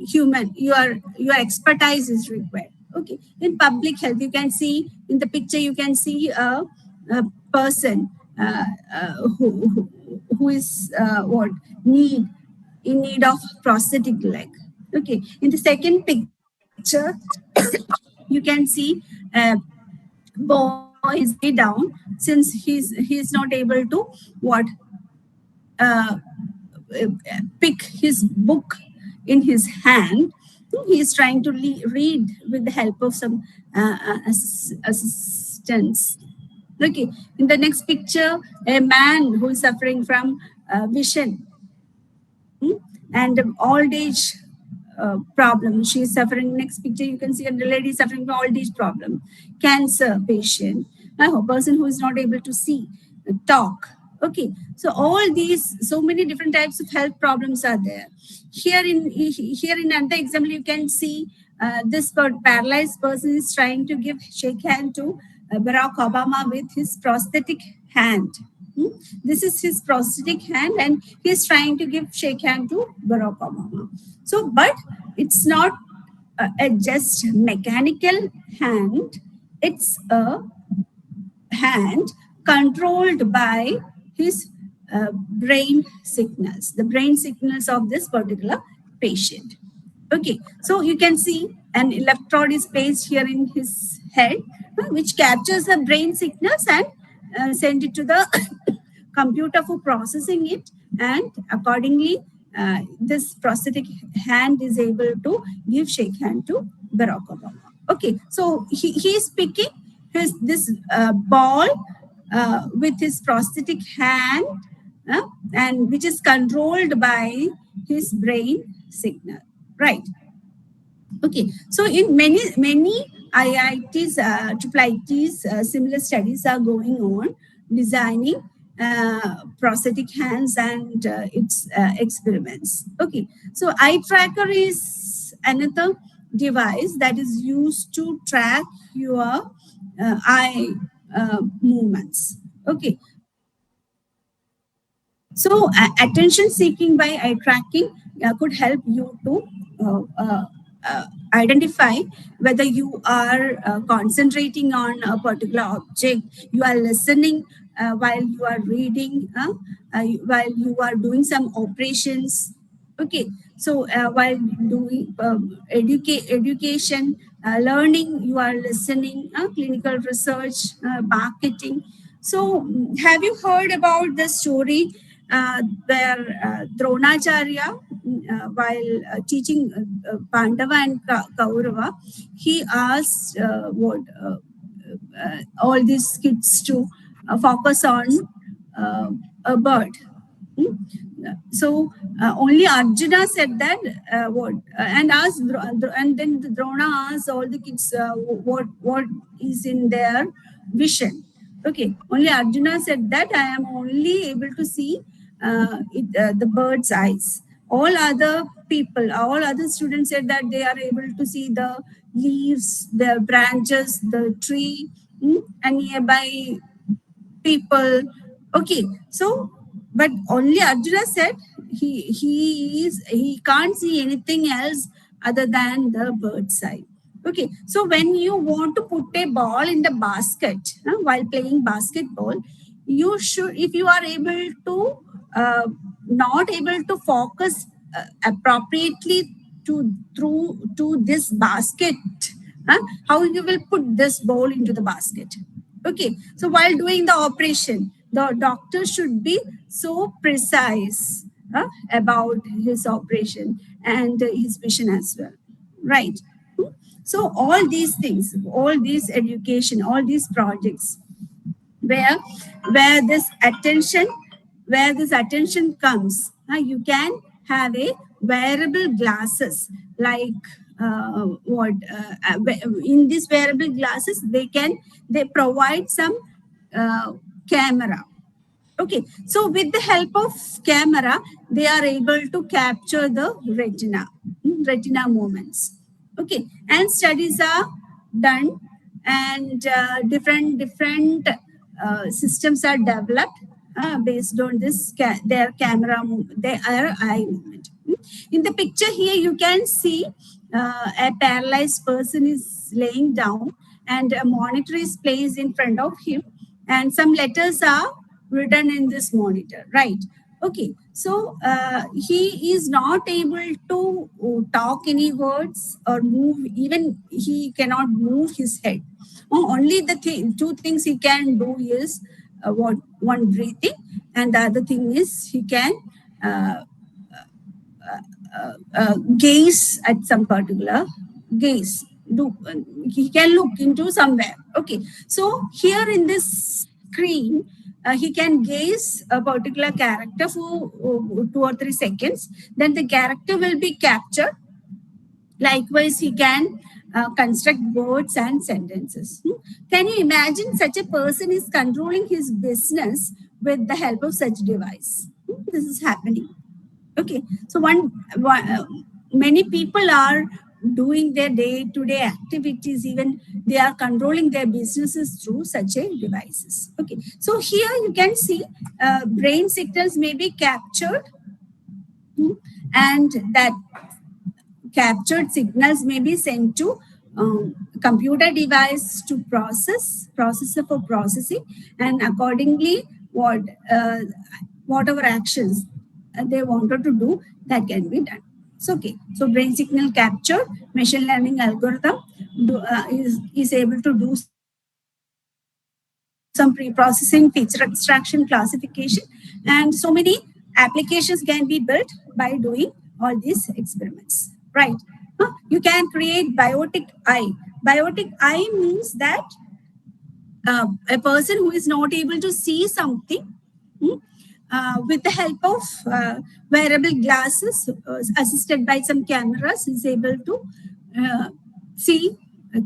your expertise is required. Okay, in public health, you can see in the picture, you can see a person who is in need of prosthetic leg. Okay, in the second picture, you can see a boy is way down since he's not able to pick his book in his hand. He is trying to read with the help of some assistants. Okay, in the next picture, a man who is suffering from vision and old age problem. She is suffering. Next picture, you can see a lady suffering from old age problem, cancer patient, a person who is not able to see, talk. Okay, so all these, so many different types of health problems are there. Here in another example, you can see this paralyzed person is trying to shake hand to Barack Obama with his prosthetic hand. This is his prosthetic hand, and he's trying to shake hand to Barack Obama. So, but it's not a just mechanical hand; it's a hand controlled by his brain signals, the brain signals of this particular patient. Okay, so you can see an electrode is placed here in his head, which captures the brain signals and send it to the computer for processing it, and accordingly this prosthetic hand is able to shake hand to Barack Obama. Okay, so he is picking this ball with his prosthetic hand, and which is controlled by his brain signal, right? Okay, so in many IITs, IIITs, similar studies are going on designing prosthetic hands and its experiments. Okay, so eye tracker is another device that is used to track your eye movements. Okay, so attention seeking by eye tracking could help you to identify whether you are concentrating on a particular object, you are listening while you are reading, while you are doing some operations. Okay, so while doing education, learning, you are listening, clinical research, marketing. So, have you heard about the story where Dronacharya, while teaching Pandava and Kaurava, he asked all these kids to focus on a bird. Hmm? So only Arjuna said that and asked, and then the Drona asked all the kids what is in their vision. Okay, only Arjuna said that I am only able to see the bird's eyes. All other people, all other students said that they are able to see the leaves, the branches, the tree, and nearby people. Okay, so but only Arjuna said he can't see anything else other than the bird's eye. Okay, so when you want to put a ball in the basket while playing basketball, you should, if you are able to not able to focus appropriately to this basket, how you will put this ball into the basket. Okay, so while doing the operation, the doctor should be so precise about his operation and his vision as well, right? So all these things, all these education, all these projects, where where this attention where this attention comes, you can have a wearable glasses like in these wearable glasses they provide some camera. Okay, so with the help of camera, they are able to capture the retina movements. Okay, and studies are done, and different systems are developed based on this their camera their eye movement. In the picture here, you can see a paralyzed person is laying down, and a monitor is placed in front of him, and some letters are written in this monitor, right? Okay, so he is not able to talk any words or move, even he cannot move his head. Only the two things he can do is one breathing, and the other thing is he can gaze at some particular gaze. He can look into somewhere. Okay, so here in this screen, he can gaze a particular character for 2 or 3 seconds. Then the character will be captured. Likewise, he can construct words and sentences. Can you imagine such a person is controlling his business with the help of such device? This is happening. Okay, so many people are doing their day-to-day activities, even they are controlling their businesses through such a devices. Okay, so here you can see brain signals may be captured, and that captured signals may be sent to computer device to processor for processing, and accordingly whatever actions they wanted to do, that can be done. So okay, so brain signal capture, machine learning algorithm is able to do some pre-processing, feature extraction, classification, and so many applications can be built by doing all these experiments, right? You can create biotic eye Biotic eye means that a person who is not able to see something, with the help of wearable glasses assisted by some cameras, is able to see,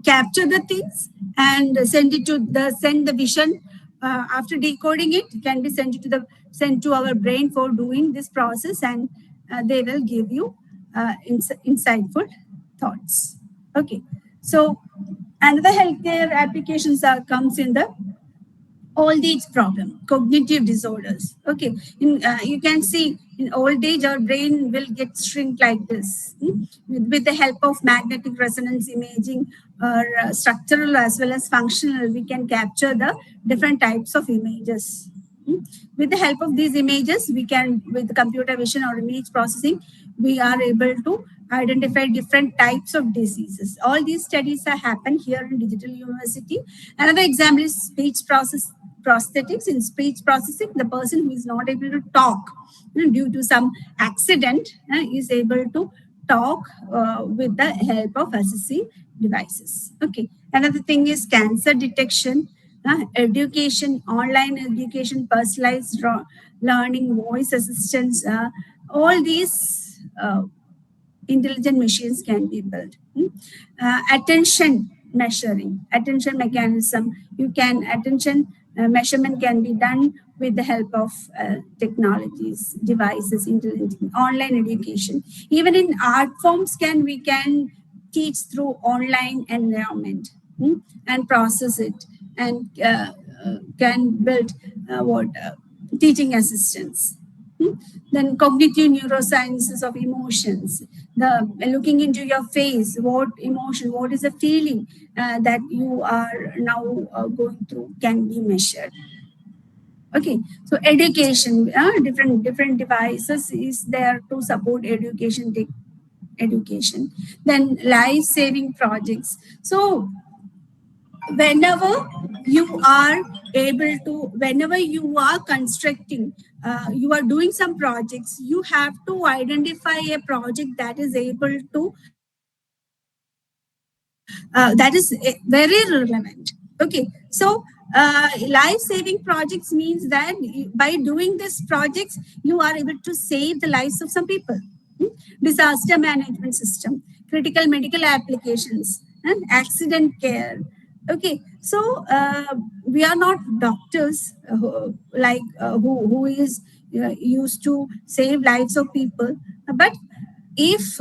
capture the things, and send the vision. After decoding it, can be sent to our brain for doing this process, and they will give you insightful thoughts. Okay, so another healthcare applications comes in the old age problem, cognitive disorders. Okay, you can see in old age our brain will get shrink like this. With the help of magnetic resonance imaging, or structural as well as functional, we can capture the different types of images. With the help of these images, we can, with computer vision or image processing, we are able to identify different types of diseases. All these studies have happened here in Digital University. Another example is speech prosthetics. In speech processing, the person who is not able to talk due to some accident is able to talk with the help of assistive devices. Okay. Another thing is cancer detection, education, online education, personalized learning, voice assistance. All these intelligent machines can be built. Attention measuring, attention mechanism. Attention measurement can be done with the help of technologies, devices, online education. Even in art forms, we can teach through online environment, and process it, and can build teaching assistants. Then cognitive neurosciences of emotions, the looking into your face, what emotion, what is the feeling that you are now going through, can be measured. Okay, so education, different devices is there to support education. Then life-saving projects. So whenever you are constructing, you are doing some projects, you have to identify a project that is able to that is very relevant. Okay, so life-saving projects means that by doing these projects, you are able to save the lives of some people. Disaster management system, critical medical applications, and accident care. Okay, so we are not doctors who is used to save lives of people, but if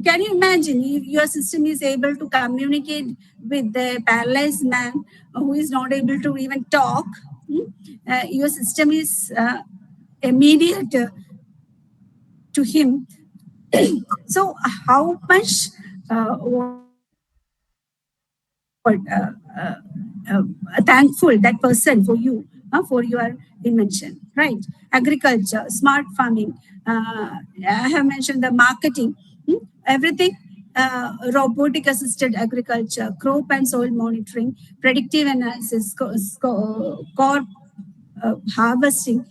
can you imagine if your system is able to communicate with the paralyzed man who is not able to even talk, your system is a mediator to him. So how much thankful that person for you, for your invention, right? Agriculture, smart farming, I have mentioned the marketing, everything, robotic assisted agriculture, crop and soil monitoring, predictive analysis, core harvesting.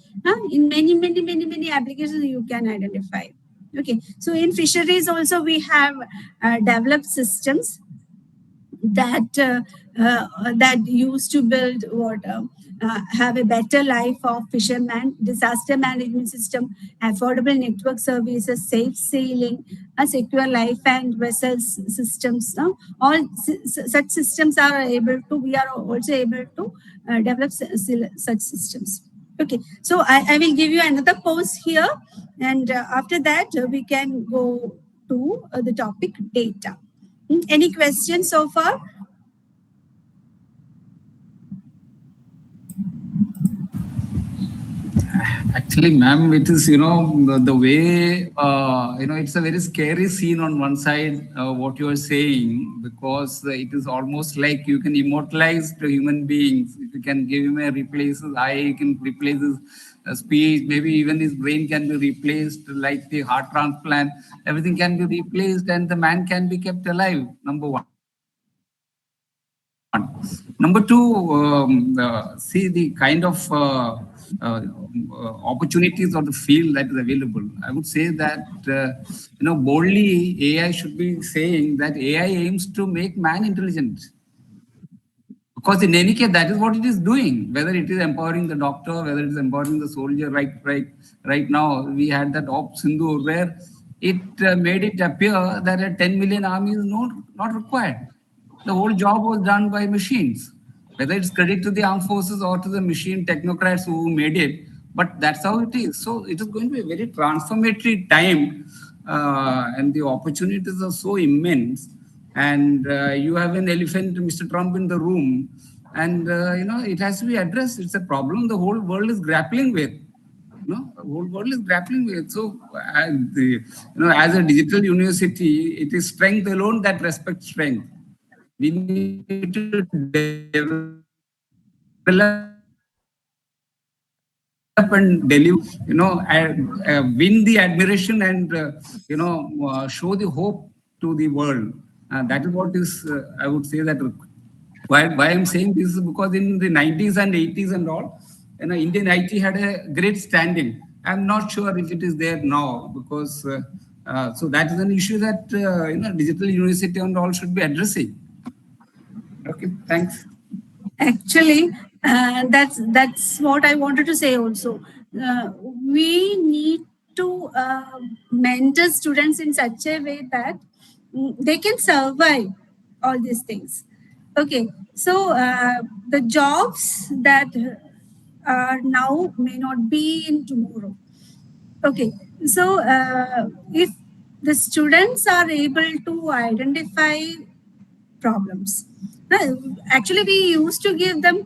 In many applications you can identify. Okay, so in fisheries also we have developed systems that used to build have a better life of fishermen, disaster management system, affordable network services, safe sailing, secure life and vessels systems. All such systems are able to, we are also able to develop such systems. Okay, so I will give you another pause here, and after that we can go to the topic data. Any questions so far? Actually, ma'am, it is, the way, it's a very scary scene on one side, what you are saying, because it is almost like you can immortalize the human beings. If you can give him a replace his eye, you can replace his speech, maybe even his brain can be replaced, like the heart transplant, everything can be replaced and the man can be kept alive, number one. Number two, see the kind of opportunities or the field that is available. I would say that, boldly AI should be saying that AI aims to make man intelligent. Because in any case, that is what it is doing, whether it is empowering the doctor, whether it is empowering the soldier. Right now, we had that Op Sindoor where it made it appear that a 10 million army is not required. The whole job was done by machines, whether it's credit to the armed forces or to the machine technocrats who made it, but that's how it is. So it is going to be a very transformatory time, and the opportunities are so immense. And you have an elephant, Mr. Trump, in the room, and it has to be addressed. It's a problem the whole world is grappling with. The whole world is grappling with. So, as a digital university, it is strength alone that respects strength. We need to develop and deliver, win the admiration and, show the hope to the world. That is what is, I would say that why I'm saying this is because in the 90s and 80s and all, Indian IT had a great standing. I'm not sure if it is there now because, so that is an issue that, digital university and all should be addressing. Okay, thanks. Actually, that's what I wanted to say also. We need to mentor students in such a way that they can survive all these things. Okay, so the jobs that are now may not be in tomorrow. Okay, so if the students are able to identify problems, actually we used to give them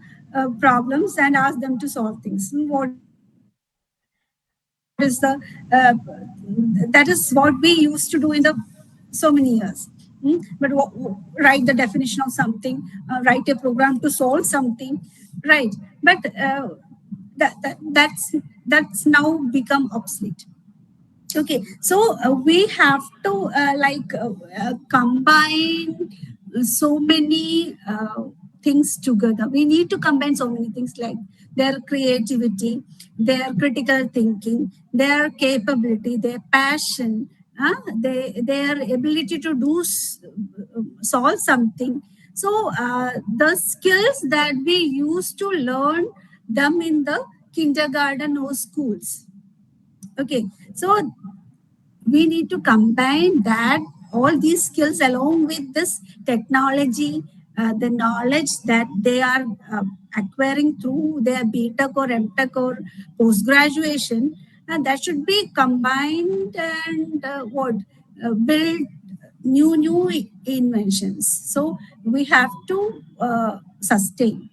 problems and ask them to solve things. What is the that is what we used to do in the so many years. But write the definition of something, write a program to solve something, right? But that's now become obsolete. Okay, so we have to combine so many things together. We need to combine so many things like their creativity, their critical thinking, their capability, their passion, their ability to do solve something. So the skills that we used to learn them in the kindergarten or schools. Okay, so we need to combine that all these skills along with this technology, the knowledge that they are acquiring through their BTech or MTech or post graduation, and that should be combined and build new inventions. So we have to sustain.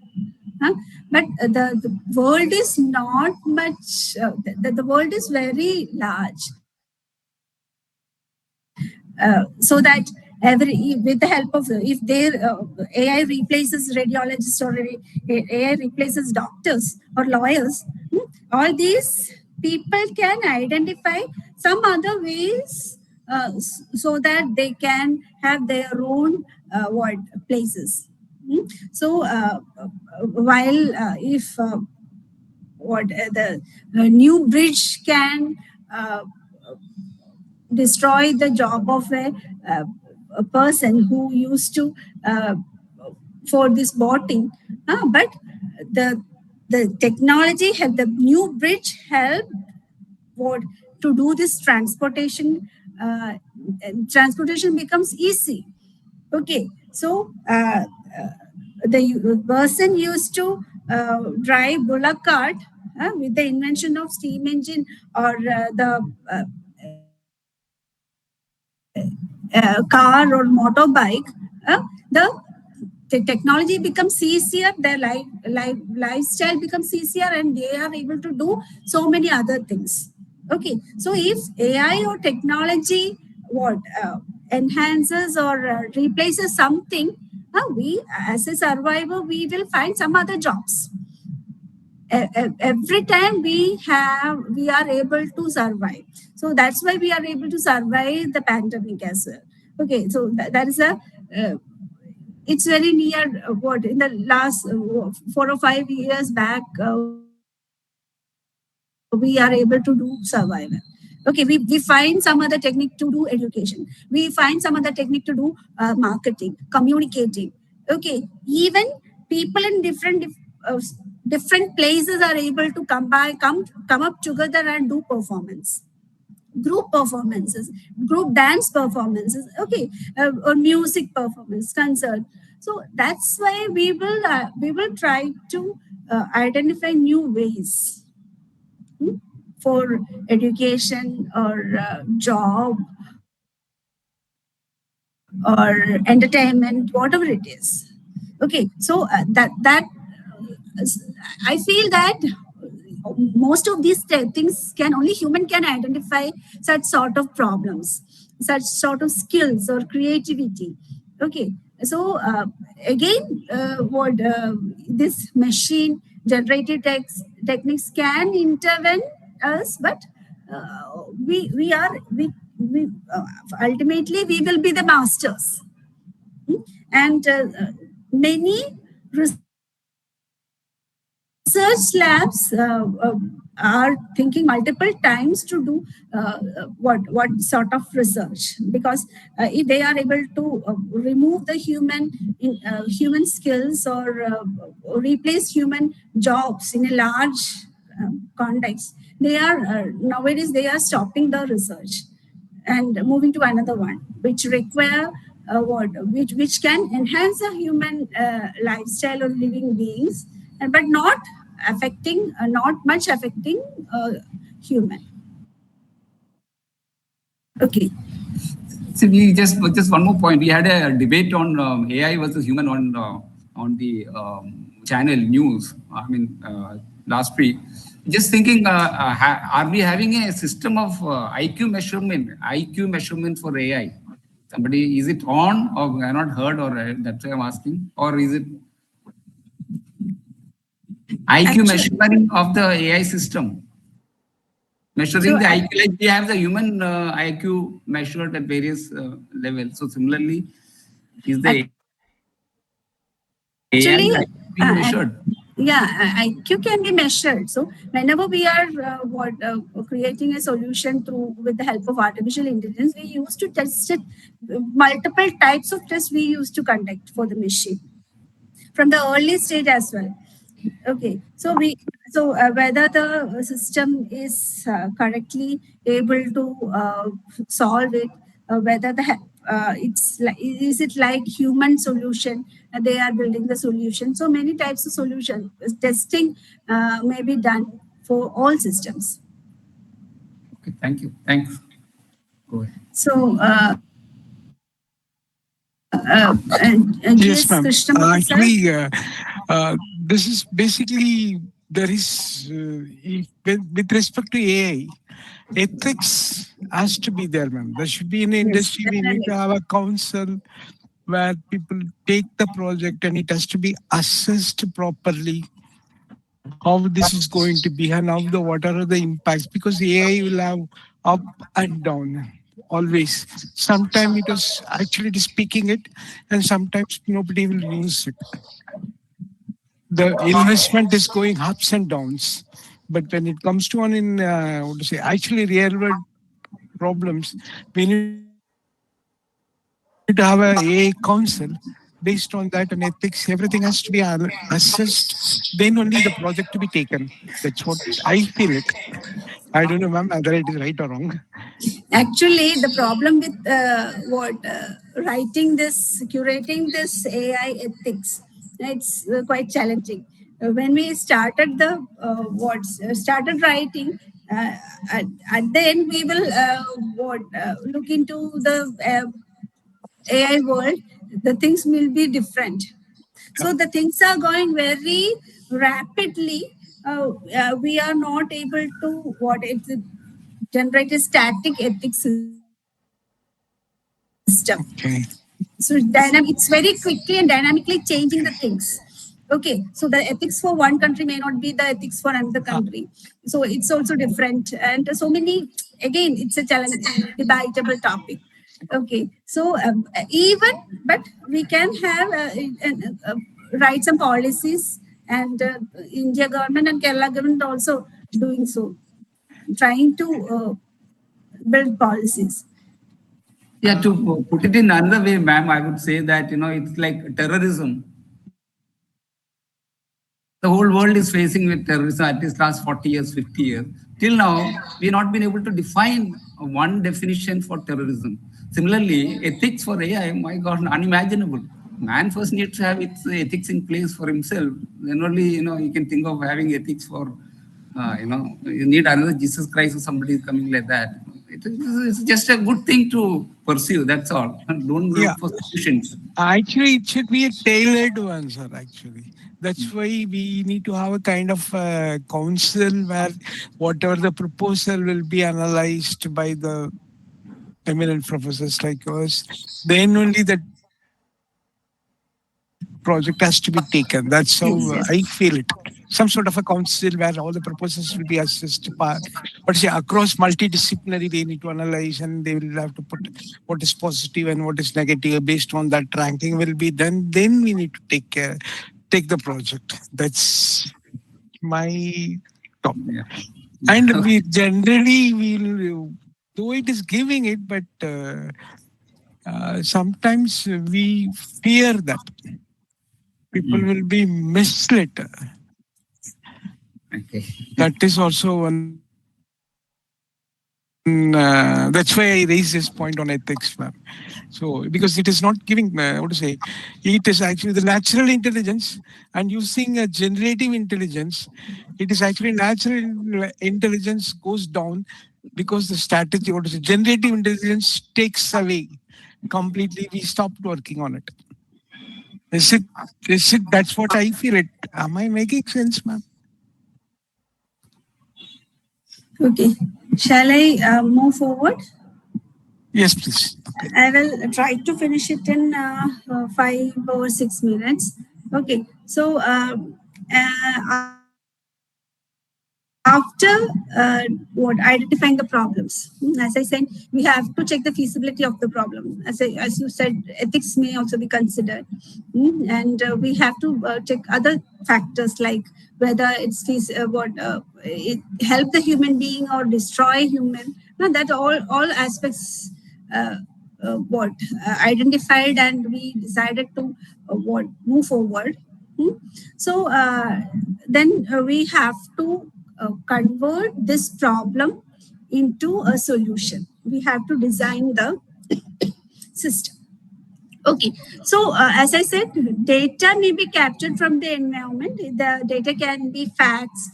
But the world is not much. The world is very large. So that with the help of if their AI replaces radiologists or AI replaces doctors or lawyers, all these people can identify some other ways so that they can have their own places. So while if the new bridge can destroy the job of a person who used to for this boating, but the technology help, the new bridge help to do this transportation. Transportation becomes easy. Okay, so the person used to drive bullock cart with the invention of steam engine or the car or motorbike, the technology becomes easier, their lifestyle becomes easier, and they are able to do so many other things. Okay, so if AI or technology enhances or replaces something, we as a survivor, we will find some other jobs. Every time we are able to survive. So that's why we are able to survive the pandemic as well. Okay, so that is a it's very near what in the last 4 or 5 years back, we are able to do survival. Okay, we find some other technique to do education. We find some other technique to do marketing, communicating. Okay, even people in different places are able to come up together and do performance, group performances, group dance performances, okay, or music performance, concert. So that's why we will try to identify new ways for education or job or entertainment, whatever it is. Okay, so that I feel that most of these things can only human can identify such sort of problems, such sort of skills or creativity. Okay, so again, what this machine generated techniques can intervene us, but we ultimately we will be the masters. And many research labs are thinking multiple times to do what sort of research, because if they are able to remove the human skills or replace human jobs in a large context, they are nowadays they are stopping the research and moving to another one, which require which can enhance the human lifestyle of living beings, but not much affecting human. Okay. So we just one more point. We had a debate on AI versus human on the channel news. I mean, last week. Just thinking, are we having a system of IQ measurement for AI? Somebody, is it on, or I not heard, or that's why I'm asking, or is it IQ measurement of the AI system? Measuring So the IQ, like we have the human IQ measured at various levels. So similarly, is the actually, AI being measured? yeah, IQ can be measured. So whenever we are creating a solution with the help of artificial intelligence, we used to test it. Multiple types of tests we used to conduct for the machine from the early stage as well. Okay, so whether the system is correctly able to solve it, whether is it like human solution, they are building the solution. So many types of solution testing may be done for all systems. Okay, thank you. Thanks. Go ahead. So Yes, ma'am. Krishnamurthy sir. Actually, this is basically there is with respect to AI, ethics has to be there, ma'am. There should be in the industry. We need to have a council where people take the project and it has to be assessed properly how this is going to be and what are the impacts, because AI will have up and down always. Sometimes it is actually speaking it, and sometimes nobody will use it. The investment is going ups and downs, but when it comes to actually real world problems, we need to have a AI council. Based on that and ethics, everything has to be assessed. Then only the project to be taken. That's what I feel it. I don't know, ma'am, whether it is right or wrong. Actually, the problem with curating this AI ethics, it's quite challenging. When we started started writing, and then we will look into the AI world. The things will be different. So the things are going very rapidly. We are not able to generate a static ethics system. Okay. So it's very quickly and dynamically changing the things. Okay, so the ethics for one country may not be the ethics for another country. So it's also different. And so many, again, it's a challenge, debatable topic. Okay, so but we can have write some policies, and India government and Kerala government also doing so, trying to build policies. Yeah, to put it in another way, ma'am, I would say that, it's like terrorism. The whole world is facing with terrorism at least last 40 years, 50 years. Till now, we've not been able to define one definition for terrorism. Similarly, ethics for AI, my God, unimaginable. Man first needs to have its ethics in place for himself. Then only, you can think of having ethics for, you need another Jesus Christ or somebody coming like that. It's just a good thing to pursue, that's all. Don't Yeah. look for solutions. Actually, it should be a tailored one, sir, actually. That's why we need to have a kind of council where whatever the proposal will be analyzed by the eminent professors like us. Then only the project has to be taken. That's how I feel it. Some sort of a council where all the proposals will be assessed but say across multidisciplinary, they need to analyze and they will have to put what is positive and what is negative. Based on that, ranking will be done. Then we need to take the project. That's my thought. Yeah. And we generally will, though it is giving it, but sometimes we fear that people will be misled. Okay. That is also one. That's why I raised this point on ethics, ma'am. So, because it is not giving, what to say, it is actually the natural intelligence and using a generative intelligence, it is actually natural intelligence goes down because the strategy, what to say, generative intelligence takes away completely. We stopped working on it. Is it, that's what I feel it. Am I making sense, ma'am? Okay, shall I move forward? Yes, please. Okay. I will try to finish it in 5 or 6 minutes. Okay, so after identifying the problems, as I said, we have to check the feasibility of the problem. As you said, ethics may also be considered, and we have to check other factors like whether it's it help the human being or destroy human. No, that all aspects identified, and we decided to move forward. So then we have to convert this problem into a solution. We have to design the system. Okay, so as I said, data may be captured from the environment. The data can be facts,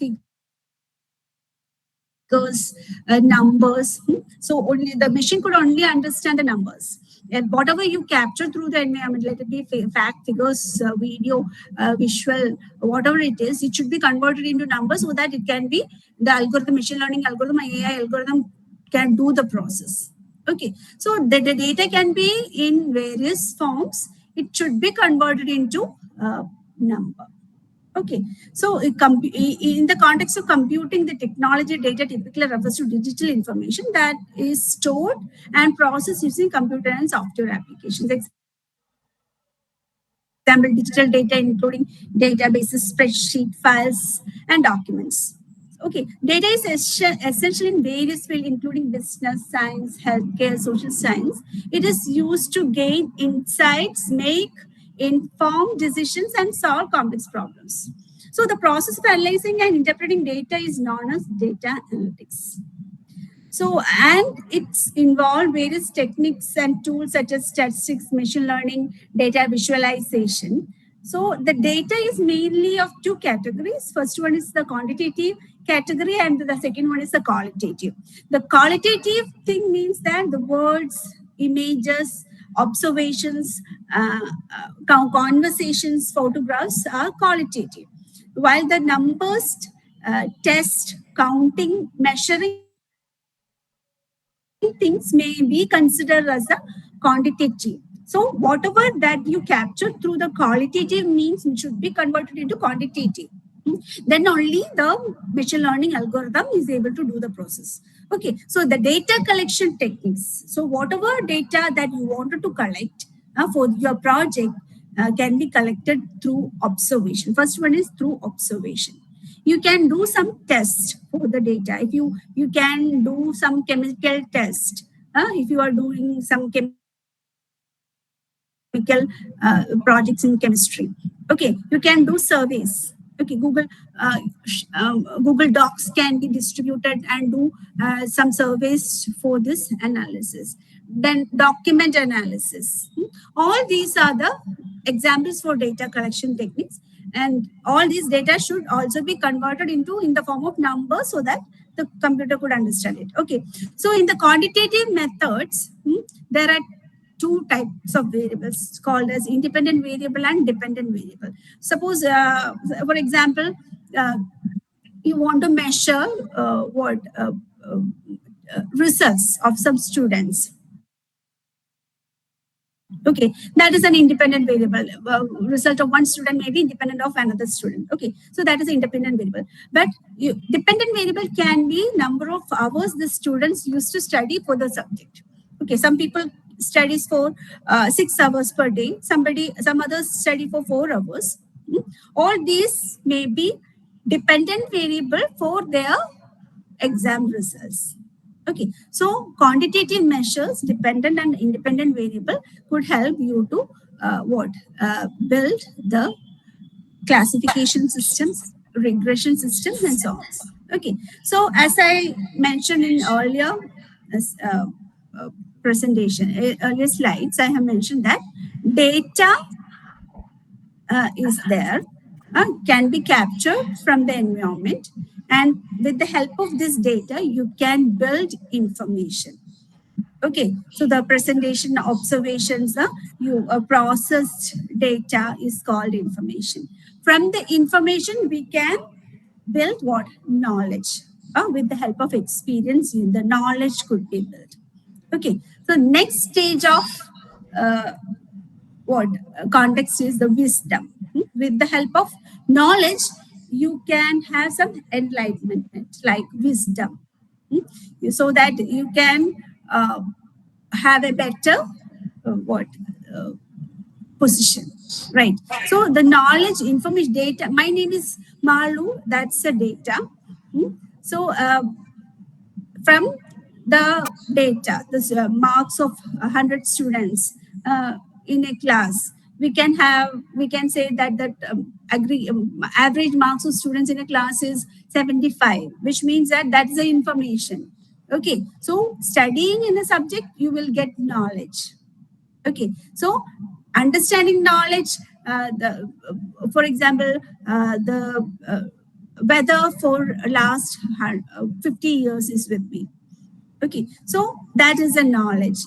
figures, numbers. So only the machine could only understand the numbers. And whatever you capture through the environment, let it be fact, figures, video, visual, whatever it is, it should be converted into numbers so that it can be the algorithm, machine learning algorithm, AI algorithm can do the process. Okay, so the data can be in various forms. It should be converted into number. Okay, so in the context of computing, the technology data typically refers to digital information that is stored and processed using computer and software applications. Example, digital data including databases, spreadsheet files, and documents. Okay, data is essential in various fields, including business, science, healthcare, social science. It is used to gain insights, make informed decisions, and solve complex problems. So the process of analyzing and interpreting data is known as data analytics. So, and it's involved various techniques and tools such as statistics, machine learning, data visualization. So the data is mainly of two categories. First one is the quantitative category, and the second one is the qualitative. The qualitative thing means that the words, images, observations, conversations, photographs are qualitative, while the numbers, test, counting, measuring things may be considered as a quantitative. So whatever that you capture through the qualitative means should be converted into quantitative. Then only the machine learning algorithm is able to do the process. Okay, so the data collection techniques. So whatever data that you wanted to collect for your project can be collected through observation. First one is through observation. You can do some tests for the data. If you can do some chemical test. If you are doing some chemical projects in chemistry. Okay, you can do surveys. Okay, Google Docs can be distributed and do some surveys for this analysis. Then document analysis. All these are the examples for data collection techniques, and all these data should also be converted into in the form of numbers so that the computer could understand it. Okay, so in the quantitative methods, there are two types of variables called as independent variable and dependent variable. Suppose, for example, you want to measure results of some students. Okay, that is an independent variable. Result of one student may be independent of another student. Okay, so that is an independent variable. But dependent variable can be number of hours the students used to study for the subject. Okay, some people studies for 6 hours per day. Some others study for 4 hours. All these may be dependent variable for their exam results. Okay, so quantitative measures, dependent and independent variable, could help you to build the classification systems, regression systems, and so on. Okay, so as I mentioned in earlier presentation, earlier slides, I have mentioned that data is there, can be captured from the environment, and with the help of this data, you can build information. Okay, so the presentation observations, you processed data is called information. From the information, we can build what? Knowledge. With the help of experience, the knowledge could be built. Okay, so next stage of context is the wisdom. With the help of knowledge, you can have some enlightenment like wisdom, so that you can have a better position, right? So the knowledge, information, data. My name is Malu. That's the data. So from the data, this marks of 100 students in a class, we can say that average marks of students in a class is 75, which means that is the information. Okay, so studying in a subject, you will get knowledge. Okay, so understanding knowledge, for example, the weather for last 50 years is with me. Okay, so that is a knowledge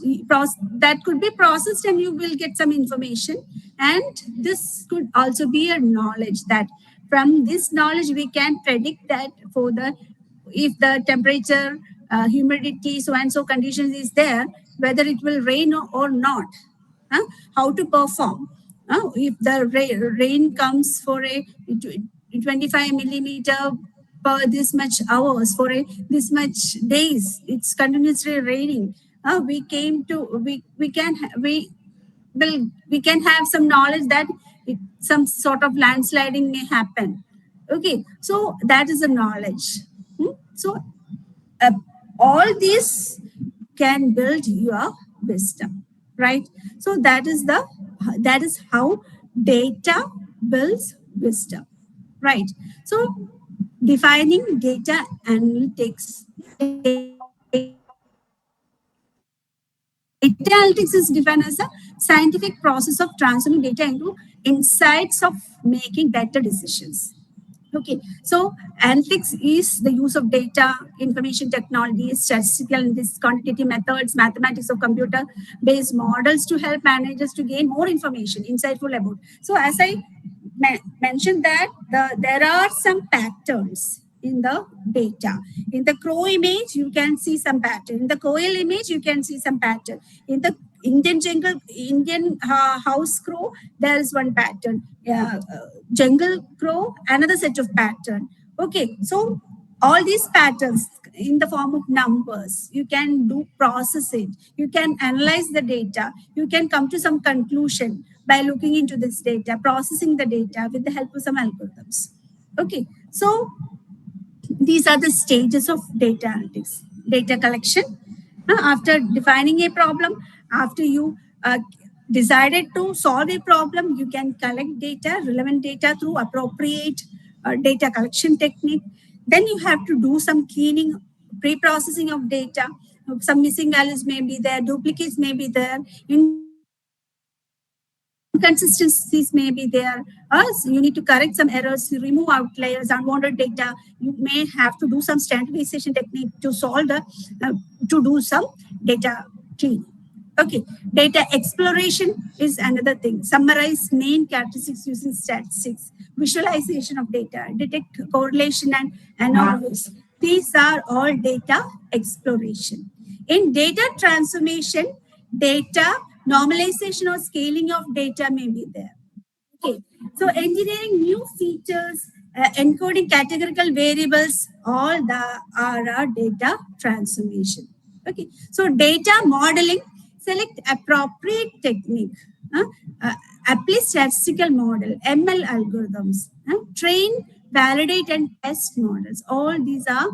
that could be processed, and you will get some information. And this could also be a knowledge that from this knowledge we can predict that if the temperature, humidity, so and so conditions is there, whether it will rain or not, how to perform. If the rain comes for a 25 millimeter per this much hours, for this much days, it's continuously raining, we can have some knowledge that some sort of landsliding may happen. Okay, so that is a knowledge. So all these can build your wisdom, right? So that is how data builds wisdom, right? So defining data analytics. Data analytics is defined as a scientific process of transforming data into insights of making better decisions. Okay, so analytics is the use of data, information technology, statistical and quantitative methods, mathematics of computer-based models to help managers to gain more information, insightful about. So as I mentioned that there are some patterns in the data. In the crow image, you can see some pattern. In the quail image, you can see some pattern. In the Indian house crow, there is one pattern. Jungle crow, another set of pattern. Okay, so all these patterns in the form of numbers. You can do process it. You can analyze the data. You can come to some conclusion by looking into this data, processing the data with the help of some algorithms. Okay, so these are the stages of data analytics. Data collection. After defining a problem, after you decided to solve a problem, you can collect data, relevant data through appropriate data collection technique. Then you have to do some cleaning, pre-processing of data. Some missing values may be there, duplicates may be there, inconsistencies may be there. So you need to correct some errors, remove outliers, unwanted data. You may have to do some standardization technique to solve the, to do some data cleaning. Okay, data exploration is another thing. Summarize main characteristics using statistics, visualization of data, detect correlation and anomalies. These are all data exploration. In data transformation, data normalization or scaling of data may be there. Okay, so engineering new features, encoding categorical variables, all the are our data transformation. Okay, so data modeling, select appropriate technique, apply statistical model, ML algorithms, train, validate, and test models. All these are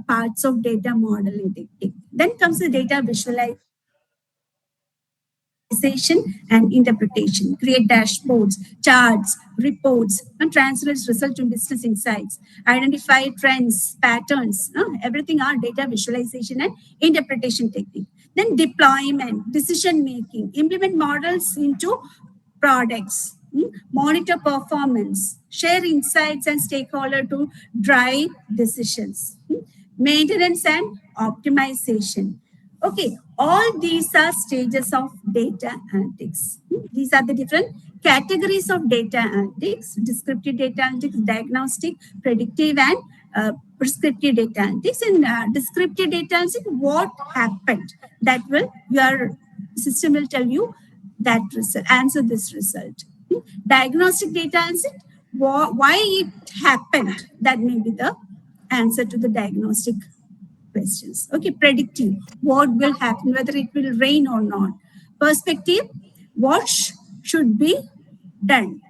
parts of data modeling technique. Then comes the data visualization and interpretation, create dashboards, charts, reports, and translate results to business insights, identify trends, patterns, everything are data visualization and interpretation technique. Then deployment, decision making, implement models into products, monitor performance, share insights and stakeholder to drive decisions, maintenance and optimization. Okay, all these are stages of data analytics. These are the different categories of data analytics: descriptive data analytics, diagnostic, predictive, and prescriptive data analytics. In descriptive data analytics, what happened, that will, your system will tell you that result, answer this result. Diagnostic data analytics, why it happened, that may be the answer to the diagnostic questions. Okay, predictive, what will happen, whether it will rain or not. Perspective, what should be done.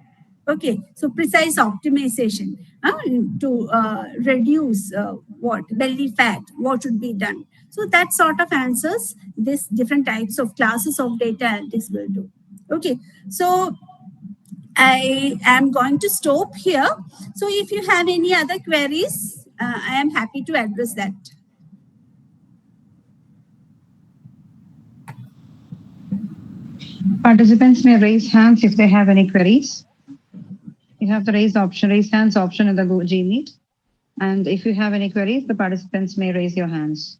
Okay, so precise optimization to reduce what belly fat, what should be done. So that sort of answers this different types of classes of data analytics will do. Okay, so I am going to stop here. So if you have any other queries, I am happy to address that. Participants may raise hands if they have any queries. You have the raise hands option in the Google Meet. And if you have any queries, the participants may raise your hands.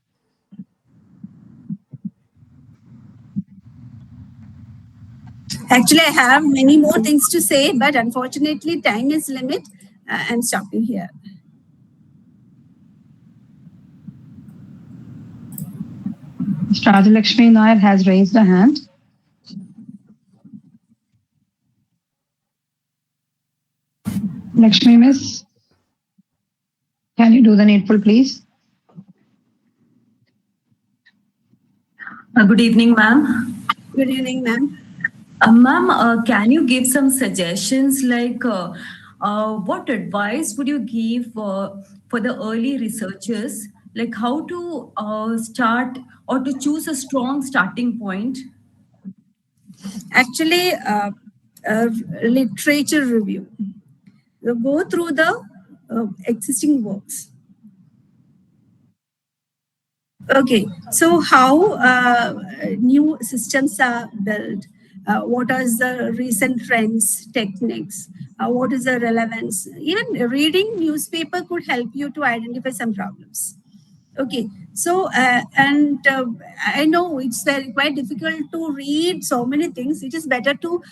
Actually, I have many more things to say, but unfortunately, time is limit. I'm stopping here. Rajalakshmi Nair has raised a hand. Lakshmi Miss, can you do the needful, please? Good evening, ma'am. Good evening, ma'am. Ma'am, can you give some suggestions, like what advice would you give for the early researchers, like how to start or to choose a strong starting point? Actually, literature review. Go through the existing works. Okay, so how new systems are built? What are the recent trends, techniques? What is the relevance? Even reading newspaper could help you to identify some problems. Okay, so I know it's quite difficult to read so many things. It is better to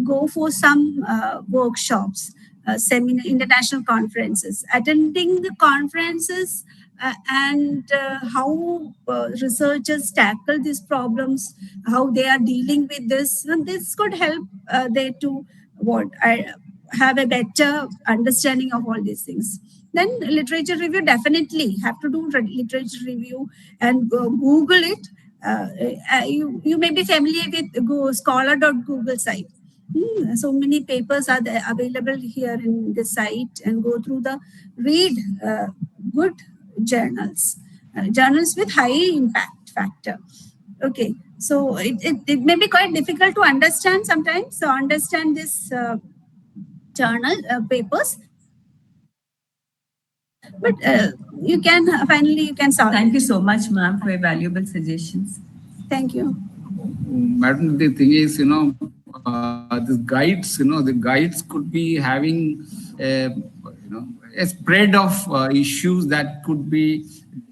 go for some workshops, seminar, international conferences, attending the conferences, and how researchers tackle these problems, how they are dealing with this, and this could help they to have a better understanding of all these things. then literature review, definitely have to do literature review and Google it. You may be familiar with scholar.google site. So many papers are there available here in the site, and go through read good journals, journals with high impact factor. Okay, so it may be quite difficult to understand sometimes. So understand this journal papers, but you can solve. Thank you so much, ma'am, for your valuable suggestions. Thank you. Madam, the thing is, the guides, the guides could be having, a spread of issues that could be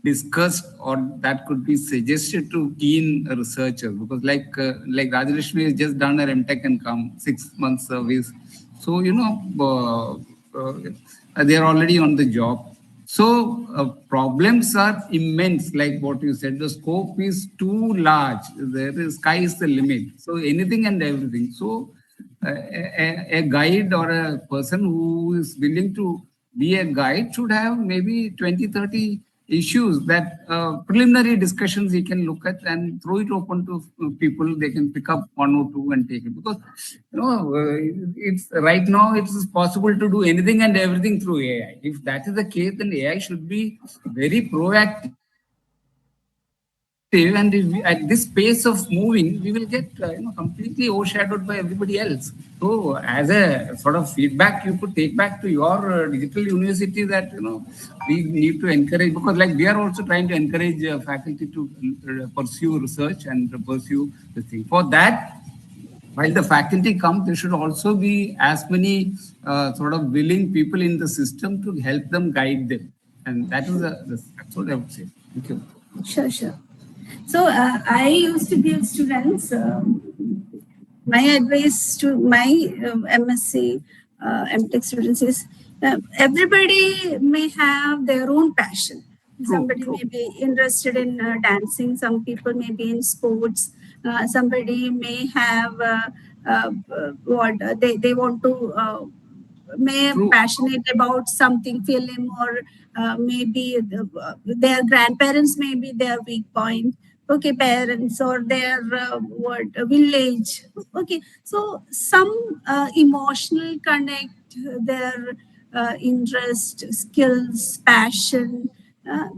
discussed or that could be suggested to keen researchers. Because like Rajalakshmi has just done her MTech and come 6 months service. So, they are already on the job. So problems are immense, like what you said. The scope is too large. The sky is the limit. So anything and everything. So a guide or a person who is willing to be a guide should have maybe 20, 30 issues that preliminary discussions he can look at and throw it open to people. They can pick up 1 or 2 and take it, because it's right now it's possible to do anything and everything through AI. If that is the case, then AI should be very proactive. And if at this pace of moving, we will get completely overshadowed by everybody else. So, as a sort of feedback, you could take back to your digital university that we need to encourage, because like we are also trying to encourage faculty to pursue research and pursue the thing. For that, while the faculty comes, there should also be as many sort of willing people in the system to help them, guide them, and that's what I would say. Thank you. Sure. So I used to give students, my advice to my MSc, MTech students is, everybody may have their own passion. Somebody may be interested in dancing, some people may be in sports, somebody may have what they want to may passionate about something, film, or maybe their grandparents may be their weak point. Okay, parents or their village. Okay, so some emotional connect, their interest, skills, passion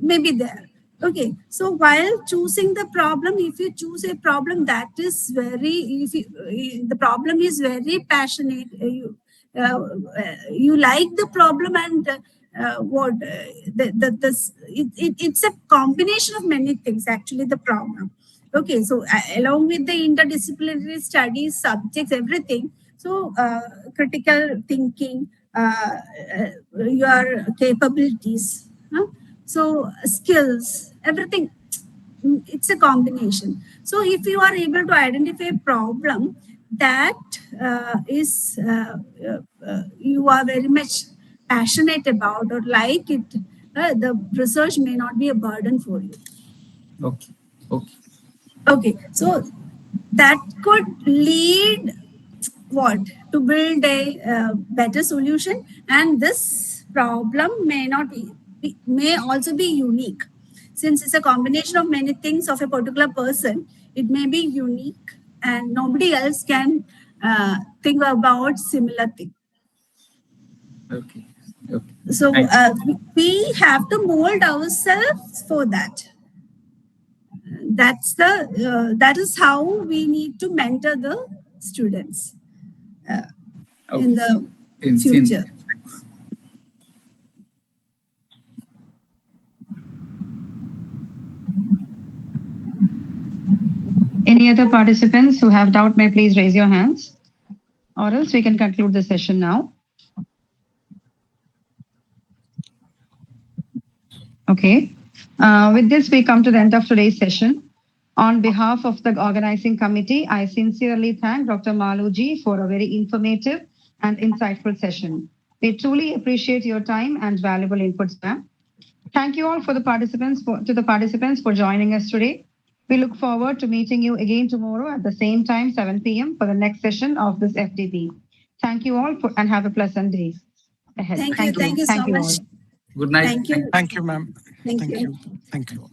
may be there. Okay, so while choosing the problem, if you choose a problem that is the problem is very passionate, you like the problem, and it's a combination of many things, actually, the problem. Okay, so along with the interdisciplinary studies, subjects, everything, so critical thinking, your capabilities, so skills, everything, it's a combination. So if you are able to identify a problem that is you are very much passionate about or like it, the research may not be a burden for you. Okay, so that could lead to build a better solution, and this problem may also be unique. Since it's a combination of many things of a particular person, it may be unique and nobody else can think about similar thing. Okay. So we have to mold ourselves for that. That is how we need to mentor the students in the future. Any other participants who have doubt may please raise your hands, or else we can conclude the session now. Okay. With this, we come to the end of today's session. On behalf of the organizing committee, I sincerely thank Dr. Maluji for a very informative and insightful session. We truly appreciate your time and valuable inputs, ma'am. Thank you all to the participants for joining us today. We look forward to meeting you again tomorrow at the same time, 7 p.m. for the next session of this FDP. Thank you all and have a pleasant day ahead. Thank you so much. Good night. Thank you. Thank you, ma'am. Thank Thank you. you. Thank you.